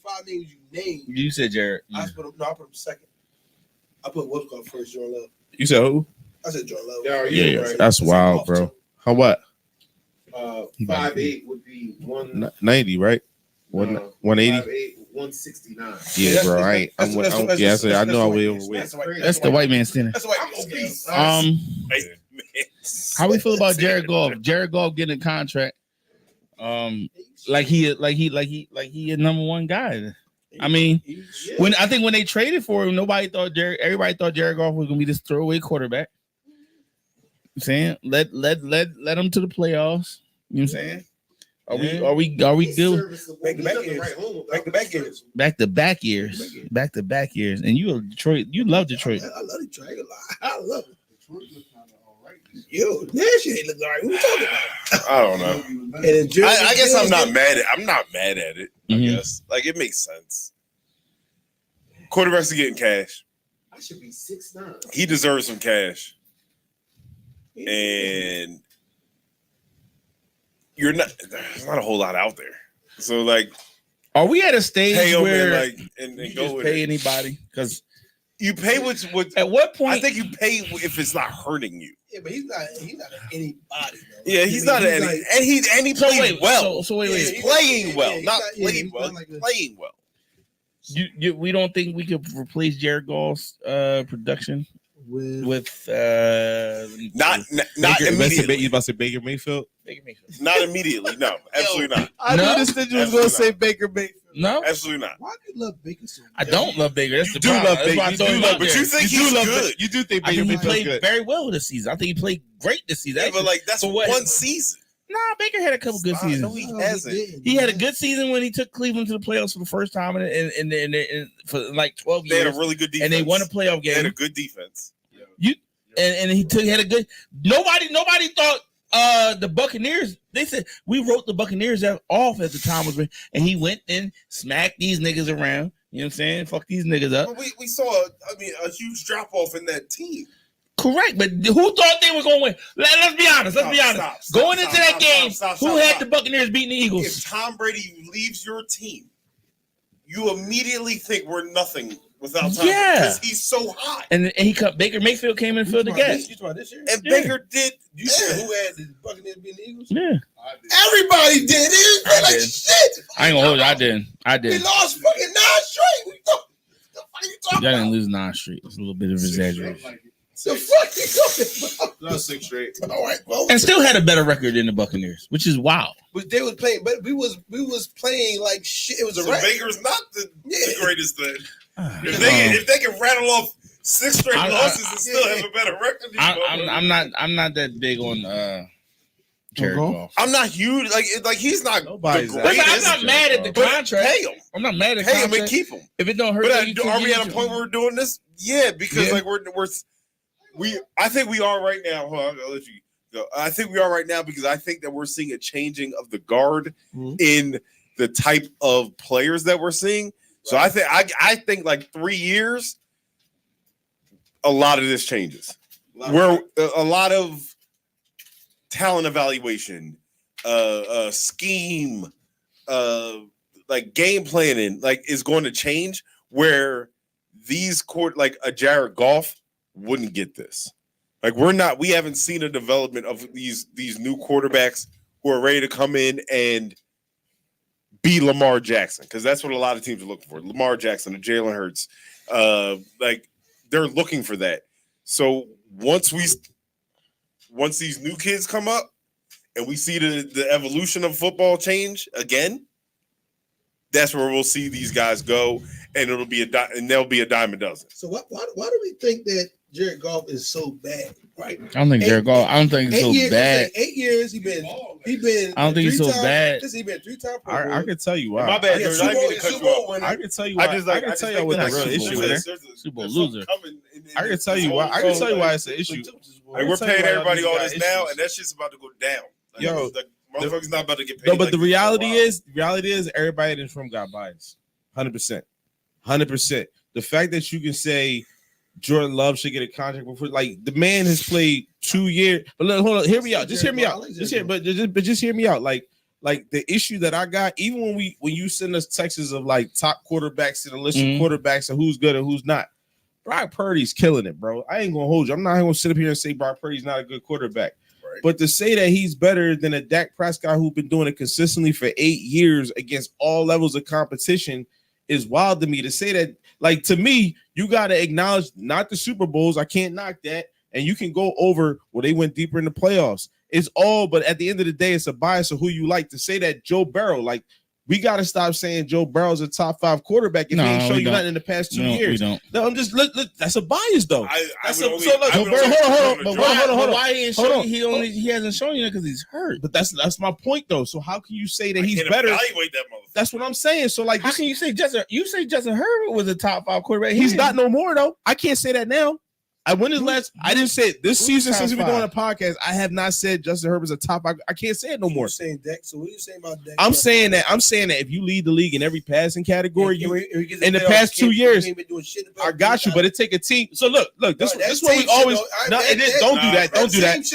five names you named, You said Jared. I put him. No, I put him second. I put what's called first. Jordan Love. You said who? I said Jordan Love. Daryl, Yeah, you're right. that's wild, bro. How what? 5'8" would be 90, right? 180. 5'8", 169. Yeah, bro. I ain't. I'm. Yeah, I know I way overweight. That's the white man standing. That's the white I'm man. obese. Hey, man. How we feel about Jared Goff? Jared Goff getting a contract. Like he a number one guy. I mean, when they traded for him, everybody thought Jared Goff was gonna be this throwaway quarterback. You know what I'm saying let him to the playoffs. You know what I'm saying? Are we He's good? serviceable. Back to He back doesn't years. write home about Back to back his years. Back to back years, and you a Detroit. You love Detroit. I love Detroit. I love it. Yo, that shit ain't look all right. What you talking about? I don't know. And then Jerry- I guess I'm not mad at it. I Mhm. guess like it makes sense. Quarterbacks are getting cash. I should be 6'9". He deserves some cash, and you're not. There's not a whole lot out there. So like, Are we at a stage pay him where and you go just with pay it. anybody? Because You pay what at what point? I think you pay if it's not hurting you. Yeah, but he's not anybody. Though. Yeah, he's not he's any, like- and he So played wait, well. So wait. He's playing well, he's not yeah, played he's well. not like a- Playing well. We don't think we could replace Jared Goff's production with with Not Baker, immediately. you about to say Baker Mayfield? Not immediately. No, absolutely not. I No? knew this nigga was gonna say Baker Mayfield. No, Absolutely not. why do you love Baker so much? I don't love Baker. That's You the do problem. love That's Baker. why I You throw do him love out But there. you think You he's do love good. You do think I Baker think he Mayfield's played good? very well this season. I think he played great this season. Yeah, but like that's For what? one season. Nah, Baker had a couple good No, seasons. he No, hasn't. didn't. He had a good season when he took Cleveland to the playoffs for the first time in for like 12 They had years, a really good defense, and they won a playoff They had a game. good defense. And he had a good. Nobody thought the Buccaneers. They said we wrote the Buccaneers off as the time was, and he went and smacked these niggas around. You know what I'm saying? Fuck these niggas up. But we saw a huge drop off in that team. Correct, but who thought they were going to win? Let's be honest. Let's be honest. Going into that game, who had the Buccaneers beating the Eagles? If Tom Brady leaves your team, you immediately think we're nothing without Tom Yeah. because he's so hot. And he cut. Baker Mayfield came in and filled the gap. You talking about this year? And Yeah. Baker did. You said who had the Buccaneers beating the Eagles? Yeah, Everybody did. It I was like did. shit. I ain't gonna hold you. I We did. lost fucking 9 straight. What the fuck you talking Y'all about? didn't lose 9 straight. It's a little bit of exaggeration. The fuck you talking about? No, 6 straight. All right, well, And still had a better record than the Buccaneers, which is wild. but they was playing, but we was playing like shit. It was a So wreck. Baker's not the Yeah. greatest then. Um, If they can rattle off 6 straight I- losses and still yeah. have a better record, than you, I'm not that big on Jared Goff. I'm not huge. Like he's not Nobody's the Listen, I'm greatest. not mad at the But contract. pay him. I'm not mad at Pay him and contract. keep him. If it don't hurt, But you two are we years, at a point where we're doing this? Yeah, because Yeah. like I think we are right now. Hold on, I'll let you go. I think we are right now because I think that we're seeing a changing of the guard Mhm. in the type of players that we're seeing. So I think like 3 years, a lot of this changes. Where a lot of talent evaluation, scheme, like game planning, like is going to change. Where these like a Jared Goff wouldn't get this. Like we haven't seen a development of these new quarterbacks who are ready to come in and be Lamar Jackson, because that's what a lot of teams are looking for. Lamar Jackson or Jalen Hurts, like they're looking for that. So once these new kids come up and we see the evolution of football change again, that's where we'll see these guys go, and it'll be they'll be a dime a dozen. So why do we think that Jared Goff is so bad? Right. I don't think Jared Goff. I don't think he's so bad. 8 years he been. I don't think he's so bad. He been 3-time. I can tell you why. My bad, Yeah, George. I didn't mean to cut you off. I can tell you why. I can tell you what the real issue is. Super Bowl loser. I can tell you why. I can tell you why it's an issue. Like, we're paying everybody all this now, and that shit's about to go down. Like, Yo, the motherfucker's not about to get paid. No, but like the this reality for a while. is everybody in this room got bias. 100%. The fact that you can say Jordan Love should get a contract before, like, the man has played 2 years. But look, hold on, hear me out. Just hear me out. Just hear me out. Like the issue that I got, even when you send us texts of like top quarterbacks to the list of quarterbacks and who's good and who's not, Brock Purdy's killing it, bro. I ain't gonna hold you. I'm not gonna sit up here and say Brock Purdy's not a good quarterback. Right. But to say that he's better than a Dak Prescott who's been doing it consistently for 8 years against all levels of competition is wild to me. To say that, like, to me, you got to acknowledge not the Super Bowls. I can't knock that. And you can go over, well, they went deeper in the playoffs. It's all, but at the end of the day, it's a bias of who you like. To say that Joe Burrow, like, we got to stop saying Joe Burrow's a top 5 quarterback if he ain't show you nothing in the past 2 years. We don't. No, I'm just look. That's a bias, though. Hold on. Why he ain't showing you? He hasn't shown you because he's hurt. But that's my point, though. So how can you say that he's can't better? evaluate that motherfucker. That's what I'm saying. So like, How can you say Justin? You say Justin Herbert was a top 5 quarterback. he's not no more though. I can't say that now. I didn't say it this season since we've been doing a podcast. I have not said Justin Herbert's a top 5. I can't say it no more. You're saying Dak. So what are you saying about Dak? I'm saying that if you lead the league in every passing category, in the past 2 years, I got you. But it take a team. So look. This is what we always. No, it is. Don't do that. Don't do that,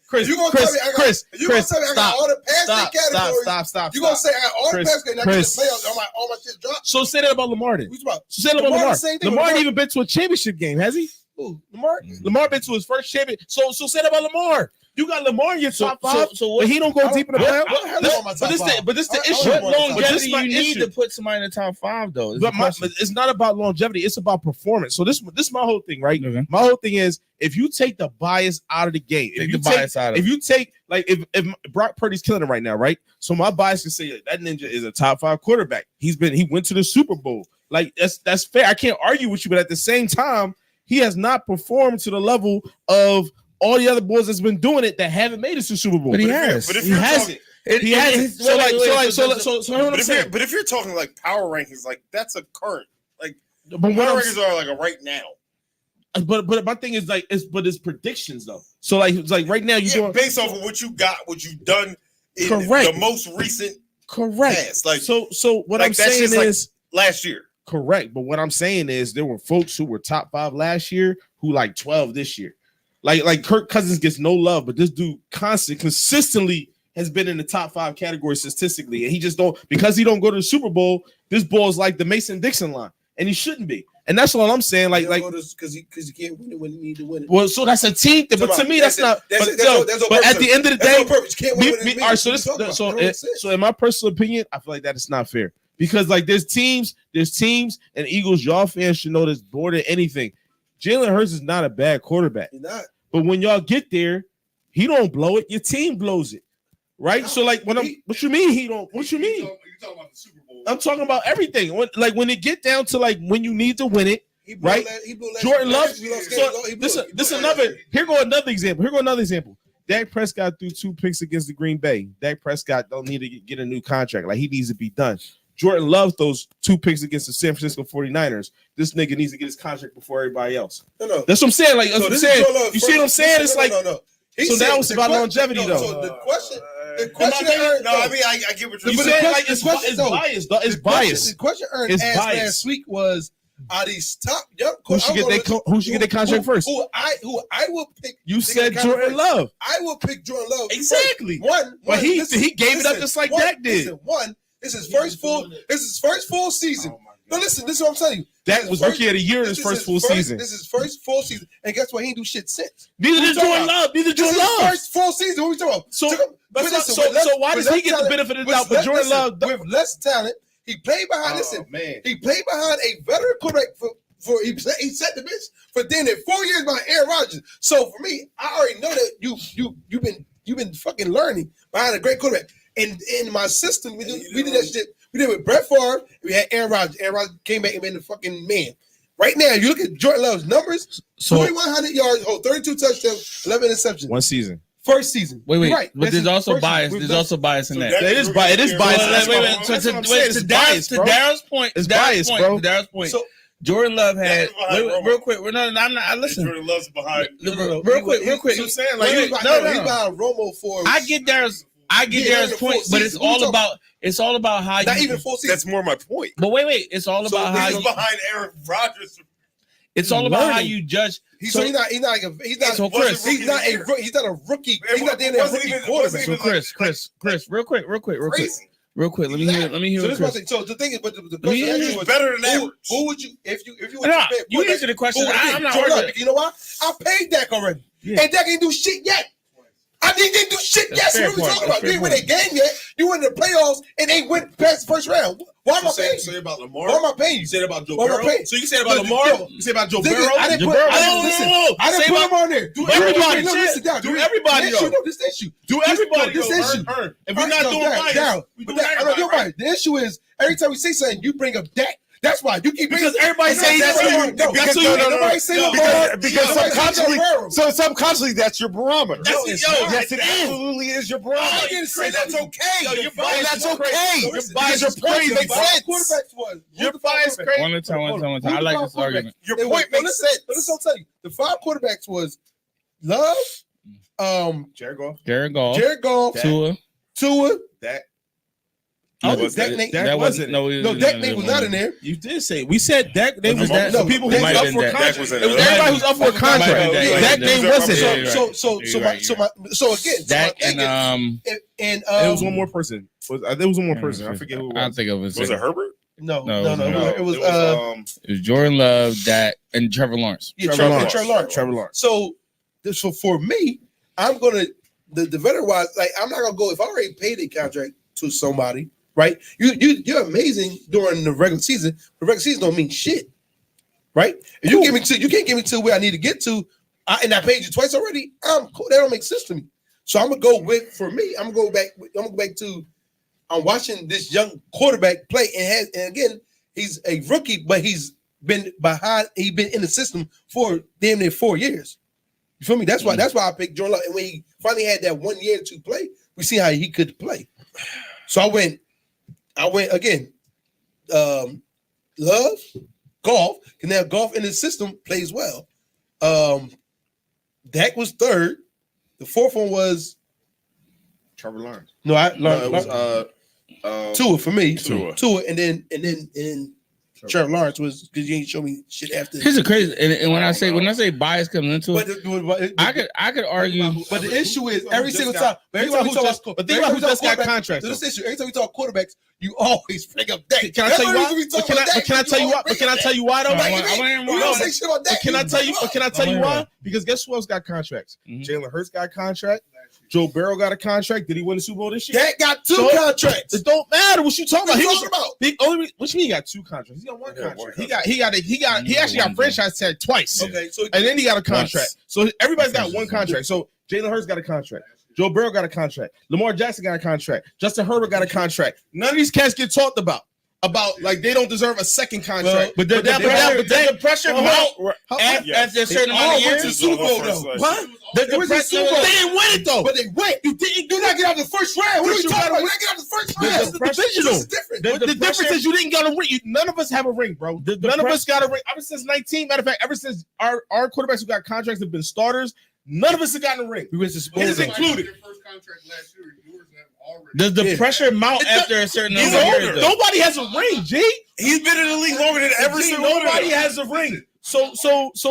Chris. Stop. You gonna say I got all the passing categories? I get the playoffs. All my shit dropped. So say that about Lamar then. So say that about Lamar. Lamar ain't even been to a championship game, has he? Ooh, Lamar been to his first champion. So say that about Lamar. You got Lamar in your top 5, but he don't go deep in the playoffs. But this the issue. What longevity you need to put somebody in the top 5 though? But it's not about longevity. It's about performance. So this is my whole thing, right? Okay. My whole thing is if you take the bias out of the game, if Brock Purdy's killing it right now, right? So my bias can say that ninja is a top 5 quarterback. He went to the Super Bowl. Like that's fair. I can't argue with you, but at the same time, he has not performed to the level of all the other boys that's been doing it that haven't made it to the Super Bowl. But he has. But if He hasn't. He hasn't. But if you're talking like power rankings, like that's a current. Like But power what rankings are like a right now. But my thing is like it's predictions though. So it's like right now you doing based off of what you got, what you've done in Correct. the most recent correct. past. Like So what like I'm that's saying just like is last year. correct. But what I'm saying is there were folks who were top 5 last year who like 12 this year. Like Kirk Cousins gets no love, but this dude consistently has been in the top 5 category statistically, and he just don't because he don't go to the Super Bowl. This ball is like the Mason Dixon line, and he shouldn't be. And that's all I'm saying. Like because he can't win it when he need to win it. well, so that's a team. But to me, that's not. But at the end of the day, all right. So in my personal opinion, I feel like that is not fair because like there's teams, and Eagles. Y'all fans should know this more than anything. Jalen Hurts is not a bad quarterback. He's not. But when y'all get there, he don't blow it. Your team blows it, right? So like what you mean he don't? What you mean? You're talking about the Super Bowl. I'm talking about everything. When it get down to like when you need to win it, right? Jordan Love. This another. Here go another example. Dak Prescott threw 2 picks against the Green Bay. Dak Prescott don't need to get a new contract. Like he needs to be done. Jordan Love those 2 picks against the San Francisco 49ers. This nigga needs to get his contract before everybody else. No. That's what I'm saying. Like, that's what I'm saying. You see what I'm saying? It's like, no. So now it's about longevity, though. So the question. I get what you're You saying. saying like it's biased. It's biased. The question Ern asked last week was, are these top young? Who should get their contract first? Who I will pick. You said Jordan Love. I will pick Jordan Love. Exactly. One, but he gave it up just like Dak did. This is his first full season. No, listen, this is what I'm telling you. Dak was rookie of the year in his This first is full season. This is first full season, and guess what? He ain't do shit since. Neither What did we talking Jordan about? Love. Neither This Jordan is his Love. first full season. What we talking about? So, but so, listen, so, with less- so why with does he less get the talent- benefit of the with doubt? But less- Jordan listen, Love, with less talent, he played behind. Listen, man, he played behind a veteran quarterback he set the bench for then 4 years behind Aaron Rodgers. So for me, I already know that you've been fucking learning behind a great quarterback. And in my system, we did that shit. We did it with Brett Favre. We had Aaron Rodgers. Aaron Rodgers came back and made the fucking man. Right now, you look at Jordan Love's numbers: So 2,100 yards, 32 touchdowns, 11 interceptions. one season. First season. Wait, You're right. but That's there's his also first bias. season. There's also bias in So that. that- It is bias. It is bias. So, That's wait, what wait, I'm- so that's to what I'm saying. It's bias, bro. Daryl's point. It's to Daryl's bias, point, bro. to Daryl's point. So Jordan Love had behind Romo. real quick. We're not. I'm not. Listen. Jordan Love's behind. Real quick. So I'm saying, like, like, he was no, behind Romo for. I get Daryl's. Yeah, Daryl's full point, but season. it's What we all talking about. It's all about how not you. even full season. That's more my point. But wait. It's all So about how He's you. behind Aaron Rodgers. It's all about how learning. you judge. So he's not So Chris, he's not a rookie. He's not damn near a rookie quarterback. So Chris, real quick. Crazy. Let me hear So what this is what I'm Chris. saying. So the thing is, but the me question hear I you. asked He's was, better than average. who would you if you No, compare you quarterback, answer the question. who would it be? I'm not Jordan Love. arguing. You know why? I paid Dak already, Yeah. and Dak ain't do shit yet. I didn't do shit That's yet. So fair what we point. talking That's about? You ain't win fair a game yet. You win the playoffs and ain't went past the first round. Why am I paying you? Say about Lamar. Why am I paying you? You said about Joe Why am I Burrow. paying? So you said about No, Lamar. no. You said about Joe Nigga, Burrow. I didn't Joe put Burrow. listen. I didn't put him on there. Do everybody. No, listen down. Do everybody, This issue, though. no, this issue. Do everybody. This though. issue. Earn. If we're not doing bias, we But doing I know you're everybody, right. The issue is every time we say something, you bring up Dak. That's why you keep Because everybody says that's who you. That's who you. Nobody say No, Lamar. Because Nobody say subconsciously, Joe Burrow. so subconsciously, that's your barometer. That's it's yo. not. Yes, it absolutely is your barometer. I didn't say that's okay. Yo, your bias That's is okay. crazy. Your Your bias bias your is point crazy. makes bro. sense. Quarterbacks was. Your bias crazy. One at a time. I like this argument. Your It point was- makes listen, sense. Listen, I'll tell you. The 5 quarterbacks was Love, Jared Goff, Jared Goff, Jared Goff, Tua. Dak. Dak. Oh, Was Dak that- Nate. Dak That wasn't. wasn't. No, Dak Nate was not in there. You did say we said Dak. They was Dak- the people who it was might up have for been Dak. contract. Dak was in It was there. everybody who's up for a Might have been contract. Dak. Dak Yeah, Nate yeah, wasn't. yeah, you're So right. so You're so right, you're again. Dak my thing and is- and It was one more person. There was one more person. I forget who it I was. think of it. Was it Herbert? No, No, no, no, no. It was It was Jordan Love, Dak, and Trevor Lawrence. yeah, Trevor Trevor Lawrence. Lawrence. Trevor Lawrence. So for me, I'm gonna the veteran wise, like I'm not gonna go if I already paid a contract to somebody, right? You're amazing during the regular season. The regular season don't mean shit, right? If you can't get me to where I need to get to, and I paid you twice already. I'm cool. That don't make sense to me. So I'm gonna go with for me. I'm gonna go back to. I'm watching this young quarterback play, and again, he's a rookie, but he's been behind. He's been in the system for damn near 4 years. You feel me? That's why I picked Jordan Love. And when he finally had that 1 year to play, we see how he could play. So I went again. Love, Golf, and now Golf in his system plays well. Dak was 3rd. The 4th one was Trevor Lawrence. no, I No, it was Tua for me. Tua. And then Trevor Lawrence was because you ain't show me shit after. Here's a crazy, and when I say bias comes into But it, I could argue. But the issue is Who every just single got- time. Every think time about we who talk just- about, but think about who just got quarterbacks, contracts, This though. issue. Every time we talk quarterbacks, you always bring up Dak. Can I tell you why? But can I tell you why? But can I tell you why though? I want- We don't say shit about But Dak. can I tell you? But can I tell you Why? why? Because guess who else got contracts? Mhm. Jalen Hurts got a contract. Joe Burrow got a contract. Did he win the Super Bowl this year? Dak got 2 So- contracts. It don't matter what you talking about. What He you was talking about? the only. What you mean he got 2 contracts? He got 1 Yeah, contract. one He actually got franchise tag twice. Okay, so And then he got a contract. So everybody's got Once. 1 contract. So Jalen Hurts got a contract. Joe Burrow got a contract. Lamar Jackson got a contract. Justin Herbert got a contract. None of these cats get talked about like they don't deserve a second contract. But the pressure after a certain all amount of went to years. Super Bowl though. What? It was a Super Bowl. They didn't win it though. But they went. You didn't do not get out of the first round. What are But you you talking gotta about? win. You didn't get out of the first The round. divisional. This is different. The difference is you didn't get a ring. None of us have a ring, bro. None of us got a ring. Ever since 19, matter of fact, ever since our quarterbacks who got contracts have been starters, none of us have gotten a ring. We went to Super His Bowl. included. Your first contract last year, yours have already. Does the Yeah. pressure mount It after a certain He's number of older. years? though? Nobody has a ring, G. He's been in the league longer than every G, single one of nobody them. has a ring. So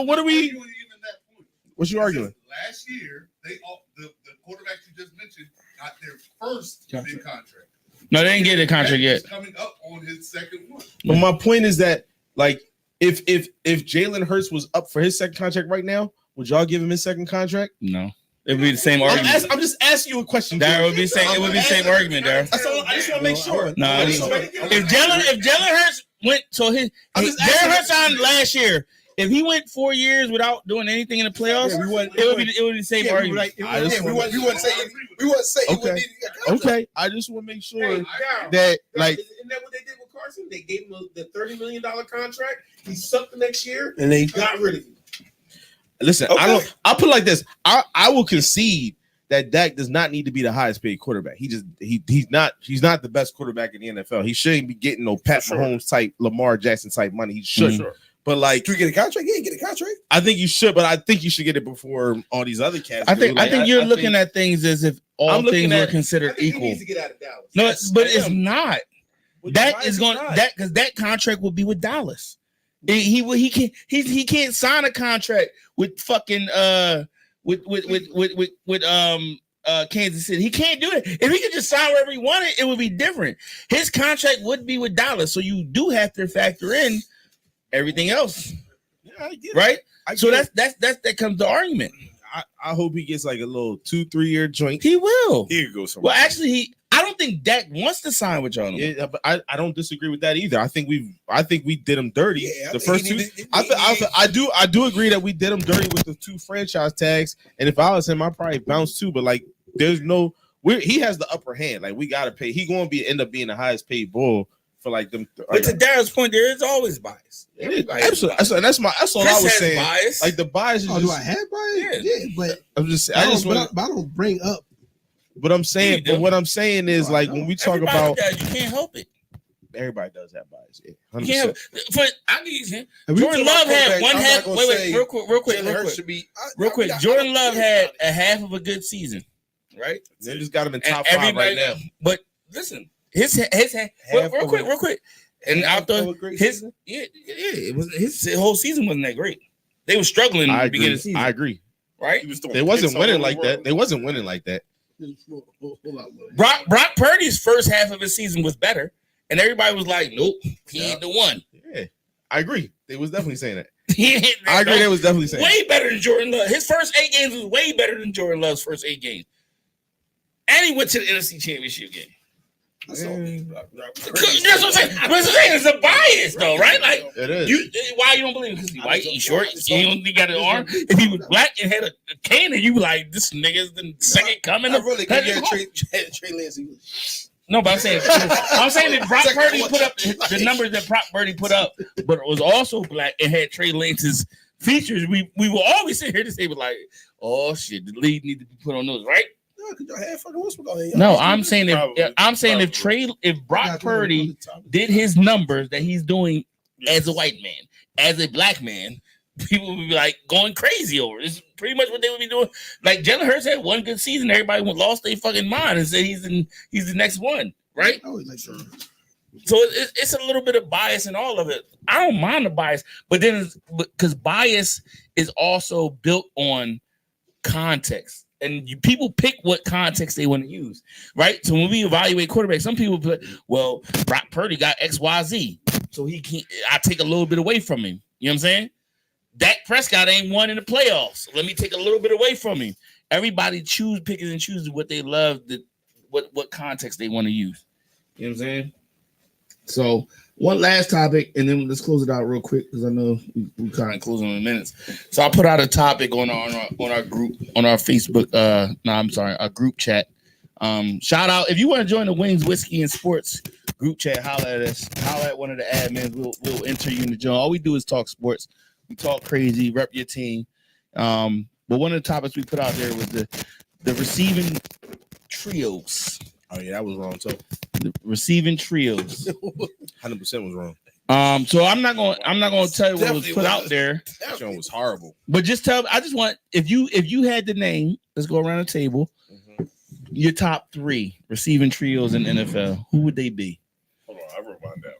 what are we? Even that point. What you arguing? Last year, they all the quarterbacks you just mentioned got their first big contract. No, they didn't get a contract yet. He's coming up on his second one. But my point is that, like, if Jalen Hurts was up for his second contract right now, would y'all give him his second contract? No, it would be the same argument. I'm just asking you a question. That would be same. It would be the same argument, Darryl. That's all. I just want to make sure. No, if Jalen Hurts went, so Jalen Hurts signed last year. If he went 4 years without doing anything in the playoffs, it would be the same argument. We wouldn't say he wouldn't need a contract. Okay, I just want to make sure Hey, that, like, isn't that what they did with Carson? They gave him the $30 million contract. He sucked the next year And they got rid of him. listen, I'll put it like this. I will concede that Dak does not need to be the highest paid quarterback. He's not the best quarterback in the NFL. He shouldn't be getting no Pat Mahomes type, Lamar Jackson type money. He shouldn't. But like, do you get a contract? Yeah, get a contract. I think you should, but I think you should get it before all these other cats. I think you're looking at things as if all things were considered He equal. needs to get out of Dallas. No, but I it's am. not. Why That is is it going not? because that contract will be with Dallas. He can't sign a contract with fucking with Kansas City. He can't do it. If he could just sign wherever he wanted, it would be different. His contract would be with Dallas, so you do have to factor in everything else, Yeah, I get it. right? So get that comes the argument. I hope he gets like a little 2-3 year joint. He will. Here you go. Somewhere. Well, actually, I don't think Dak wants to sign with y'all. Yeah, but I don't disagree with that either. I think we did him dirty. Yeah, The first two. I do agree that we did him dirty with the 2 franchise tags. And if I was him, I'd probably bounce too. But like, there's no. He has the upper hand. Like, we gotta pay. He going to end up being the highest paid bull for like them. But to Daryl's point, there is always bias. Everybody absolutely. That's all Chris I was has saying. bias. Like, the bias is Oh, just, do I have bias? Yeah. Yeah, but I'm just. I I just don't, want. but I don't bring up. But I'm saying. You do. But what I'm saying is, Oh, I like, know. when we talk Everybody about, does. You can't help it. everybody does have bias. Yeah, You can't 100%. help it. But I give you him. If we Jordan talk Love about had quarterbacks, one I'm half. not gonna Wait, say real quick. Jalen Hurts should be Real quick. Jordan Love had a half of a good season, right? They just got him in And top 5 everybody right now. But listen, his real quick. And after his it was his whole season wasn't that great. They were struggling at I the beginning agree. of the season, I agree. right? He was throwing They wasn't picks all winning over like the that. world. They wasn't winning like that. Brock Purdy's first half of his season was better, and everybody was like, "Nope, he ain't the one." Yeah, I agree. They was definitely saying that. He ain't I agree. They was definitely saying. way better than Jordan Love. His first 8 games was way better than Jordan Love's first 8 games. And he went to the NFC Championship game. That's what I'm saying. It's a bias, though, right? Like, It is. why you don't believe him? Because he's white, he's short, he got an arm. If he was black and had a cannon, you be like, this nigga's the second coming. I really could get Trey Lance. No, but I'm saying that Brock Purdy put up the numbers that Brock Purdy put up, but it was also black and had Trey Lance's features. We will always sit here to say, like, oh shit, the league need to be put on those, right? No, because y'all had fucking Westbrook on there. No, I'm saying Probably. if Brock Purdy did his numbers that he's doing Yes. as a white man, as a black man, people would be like going crazy over it. It's pretty much what they would be doing. Like Jalen Hurts had one good season, everybody lost their fucking mind and said he's the next one, right? I always like sure. So it's a little bit of bias in all of it. I don't mind the bias, but then because bias is also built on context. And people pick what context they want to use, right? So when we evaluate quarterbacks, some people put, well, Brock Purdy got XYZ, so he can't. I take a little bit away from him. You know what I'm saying? Dak Prescott ain't won in the playoffs. Let me take a little bit away from him. Everybody picks and chooses what they love, what context they want to use. You know what I'm saying? So one last topic, and then let's close it out real quick because I know we kind of closing in minutes. So I put out a topic on our group, on our Facebook. Our group chat. Shout out if you want to join the Wings Whiskey and Sports group chat. Holla at us. Holla at one of the admins. We'll enter you in the join. All we do is talk sports. We talk crazy. Rep your team. But one of the topics we put out there was the receiving trios. Oh yeah, that was wrong. So The receiving trios. 100% was wrong. So I'm not gonna tell you what was Definitely put out was. there, That show was horrible. but just I just want if you had the name, let's go around the table. Your top 3 receiving trios in NFL, who would they be? Hold on, I wrote mine down.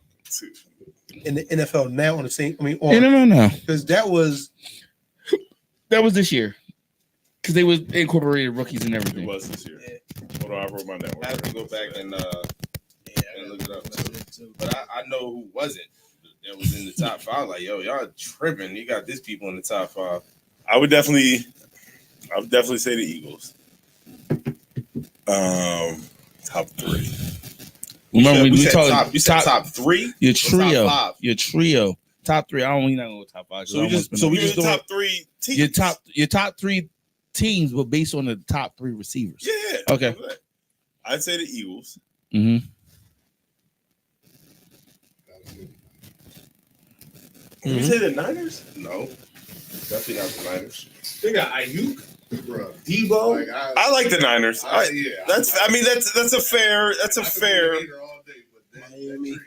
In the NFL now on the same. I mean, No. because that was That was this year. Because they incorporated rookies and It everything. was this year. Hold on, I wrote mine down. I have to go back and and look it up too. But I know who wasn't. That was in the top 5. Like, yo, y'all tripping. You got these people in the top 5. I would definitely say the Eagles. Top 3. Remember we we said talking top, you said top 3? your or top trio. 5? Your trio. Top 3. I don't even know top 5. So we just doing top 3 teams. your top 3 teams were based on the top 3 receivers. Yeah. Okay. I'd say the Eagles. Mm-hmm. Did you say the Niners? No. Definitely not the Niners. They got Ayuk, Bro. Debo. Like, I like the Niners. That's a fair. Miami.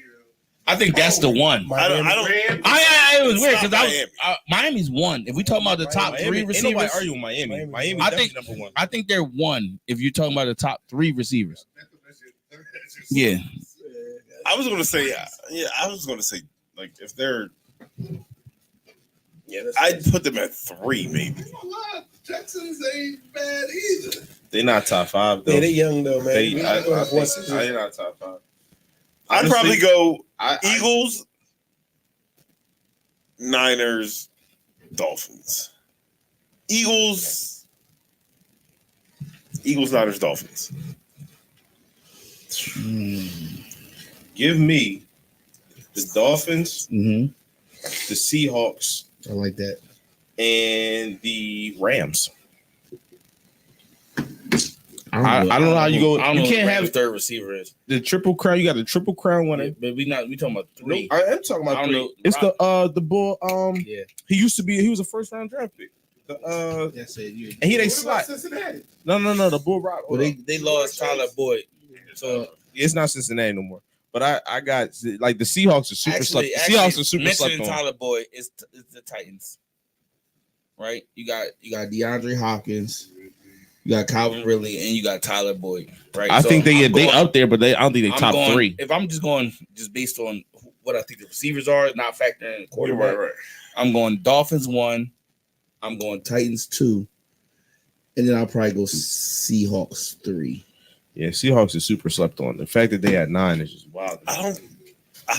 I think that's the one. I don't. Rams. It was It's weird not because Miami's one. If we talking about the top 3 Ain't nobody receivers, arguing Miami. Miami I definitely think- number 1. I think they're one. If you're talking about the top 3 receivers, yeah. I was gonna say. I was gonna say like if they're. Yeah, I'd put them at 3 maybe. Texans ain't bad either. They're not top 5 though. Yeah, they young though, man. They, We I, don't I have one think season. they're not top 5. I'd Honestly, probably go I Eagles, Niners, Dolphins. Eagles, Niners, Dolphins. give me the Dolphins, Mm-hmm. the Seahawks, I like that. and the Rams. I don't know how you go. I don't You know can't who have the third receiver is. the triple crown. You got the triple crown winner. But we talking about 3. I am talking I about don't 3. know. It's the bull. Yeah. He was a first round draft pick. The That's it. You. and he they What about slot. Cincinnati? No, the bull rock. Well, they lost Tyler Boyd. So It's not Cincinnati no more. But I got like the Seahawks are super slept. The Seahawks are super slept mentioning on. Tyler Boyd is the Titans, right? You got DeAndre Hopkins, you got Calvin Ridley, and you got Tyler Boyd, right? I So think they I'm going- up there, but I don't think they I'm top going- 3. If I'm just going based on what I think the receivers are, not factoring in quarterback, Right. I'm going Dolphins 1, I'm going Titans 2, and then I'll probably go Seahawks 3. Yeah, Seahawks are super slept on. The fact that they had 9 is just wild. I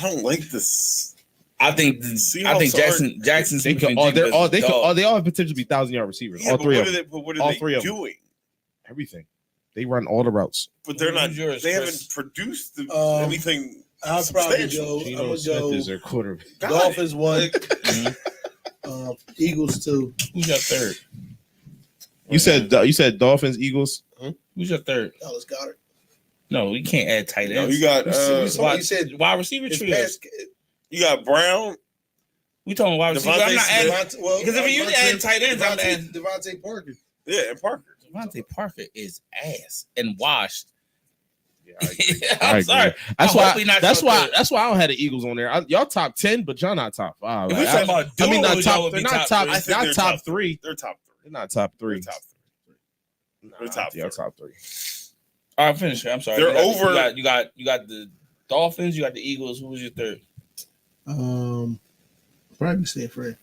don't like this. I think Seahawks Jackson's They between all Jacobs and Dog. they all have potential to be 1,000-yard receivers. Yeah, all but 3 what of are them. they? But what are All they 3 of them. doing? Everything. They run all the routes. But they're not. Who's yours, They Chris? haven't produced I'll anything. probably Substantial. go. I'm Geno gonna Smith go is their quarterback. Dolphins 1, Mhm. Eagles 2. Who's your third? You said Dolphins, Eagles. Who's your third? Dallas Goddard. No, we can't add tight No, ends. you got Somebody said wide receiver it's trio. past. you got Brown. We talking wide receiver. Devontae I'm not adding Devontae- well, because if you add tight ends, I'm adding Devontae Parker. Yeah, and Parker. Devontae Parker is ass and washed. Yeah, I agree. I'm I sorry. agree. That's I hope why. he not That's your why. third. That's why I don't have the Eagles on there. Y'all top 10, but y'all not top 5. If we talking about I mean, not duos, y'all top. would They're be not top. three. I think Not they're top top 3. They're top 3. They're not top 3. They're top 3. They're Nah, top y'all 3. top 3. All right, finish it. I'm sorry. They're over- You got the Dolphins. You got the Eagles. Who was your third? Probably San Fran.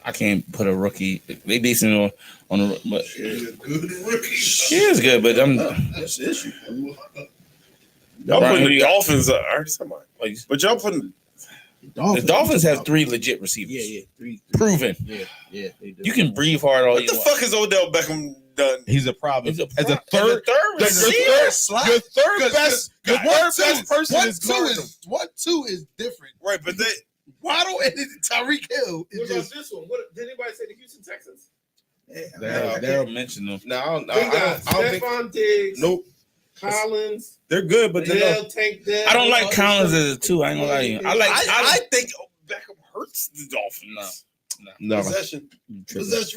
I can't put a rookie. They basing it on a. But She's a good rookie. she is good, but I'm. That's the issue. Y'all Brian, putting who the you got? Dolphins. Somebody. But y'all putting. The Dolphins have 3 legit receivers. Yeah. 3. Proven. Yeah. They do. You can breathe hard all What you the want. fuck is Odell Beckham done? He's a problem. It's a As a third receiver. Your third best. Your Good. third best person is Gardner. 1-2 is different. Right, but they. Waddle and Tyreek Hill What is about just this one? What did anybody say? The Houston Texans? Daryl mentioned them. No, I don't They got think. Stephon Diggs, Nope. Collins, They're good, but they're Liddell, not. Tank Dell. I don't like Collins as a 2. I ain't gonna lie to you. I think Beckham hurts the Dolphins. No. possession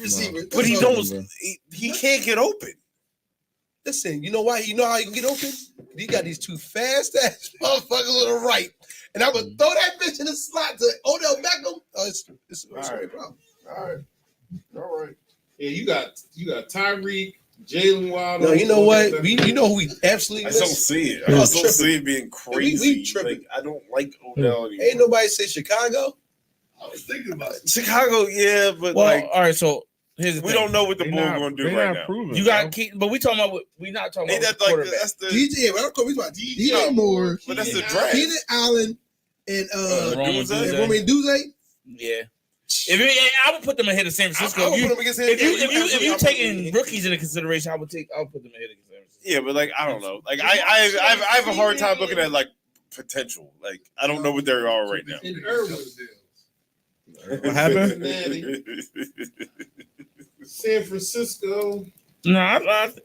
receiver. But he That's don't. all. He can't get open. Listen, you know why? You know how you can get open? You got these 2 fast ass motherfuckers on the right. And I'm gonna throw that bitch in the slot to Odell Beckham. Oh, it's All right. a problem. All right. Yeah, you got Tyreek, Jalen Waddle. No, you know what? You know who we absolutely I don't miss? see it. I just don't see it being crazy. tripping. Like, I don't like Odell anymore. Ain't nobody say Chicago. I was thinking about it. Chicago, yeah, but Well, like all right. So Here's the We thing. don't know what the They Bull not- going to do they right not now. proven, You got bro. keep, but we talking about what we not talking Ain't about that like quarterback. that's the DJ, I don't know. We talking about DJ Moore, but that's the Keenan draft. Keenan Allen, and Roman Duzay? Duzay. Roman Duzay. Yeah. If you, I would put them ahead of San Francisco. I If would you, put him against him. if you taking rookies into consideration, I'll put them ahead of San Francisco. Yeah, but like I don't know. Like I have a hard time looking at like potential. Like I don't know what they are right now. What happened? Manny. San Francisco. No, I don't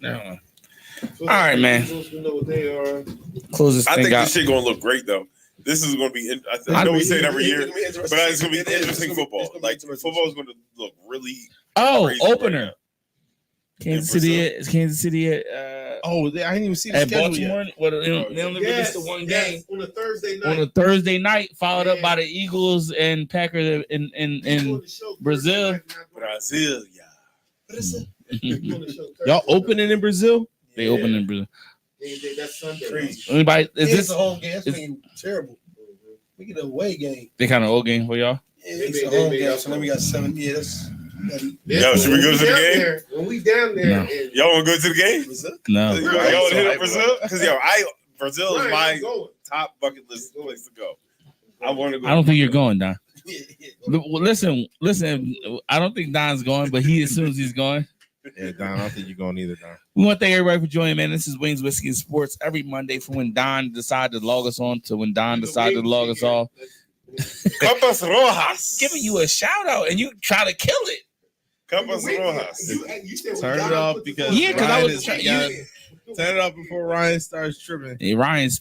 know. All right, man. We know what they are. Close this I thing think out. this shit gonna look great though. This is gonna be. I know we say it every year, but it's gonna be interesting football. Like football is gonna look really. Oh, crazy right opener. now. Kansas In City. Brazil? Is Kansas City at Oh, I didn't even see the at schedule Baltimore? yet. What, they only released the one game on a Thursday on night. a Thursday night, followed up Yeah. by the Eagles and Packers in Brazil. Brazil, yeah. What is it? Y'all opening in Brazil? They open in Brazil. That's Sunday. Crazy. Anybody? Is It's this a home game. That's is- mean terrible. We get a away game. the kind of old game for y'all? Yeah, They it's a made- they home made game. up So then we got 7 years. Yo, should we go to the game? When we down there, No. and Y'all want to go to the game? No. Y'all want to hit up Brazil? Because Brazil is Ryan, my I'm going. top bucket list place to go. I want to go. I don't think you're going, Don. Well, listen. I don't think Don's going, but he assumes he's going. Yeah, Don, I don't think you're going either, Don. We want to thank everybody for joining, man. This is Wings Whiskey and Sports every Monday from when Don decided to log us on to when Don decided to log us off. Capas Rojas. Giving you a shout out and you try to kill it. Capas Rojas. You said we Turn gotta it off put the because phone Yeah, 'cause I Ryan was is- trying- yeah, turn it off before Ryan starts tripping. Hey, Ryan, speak.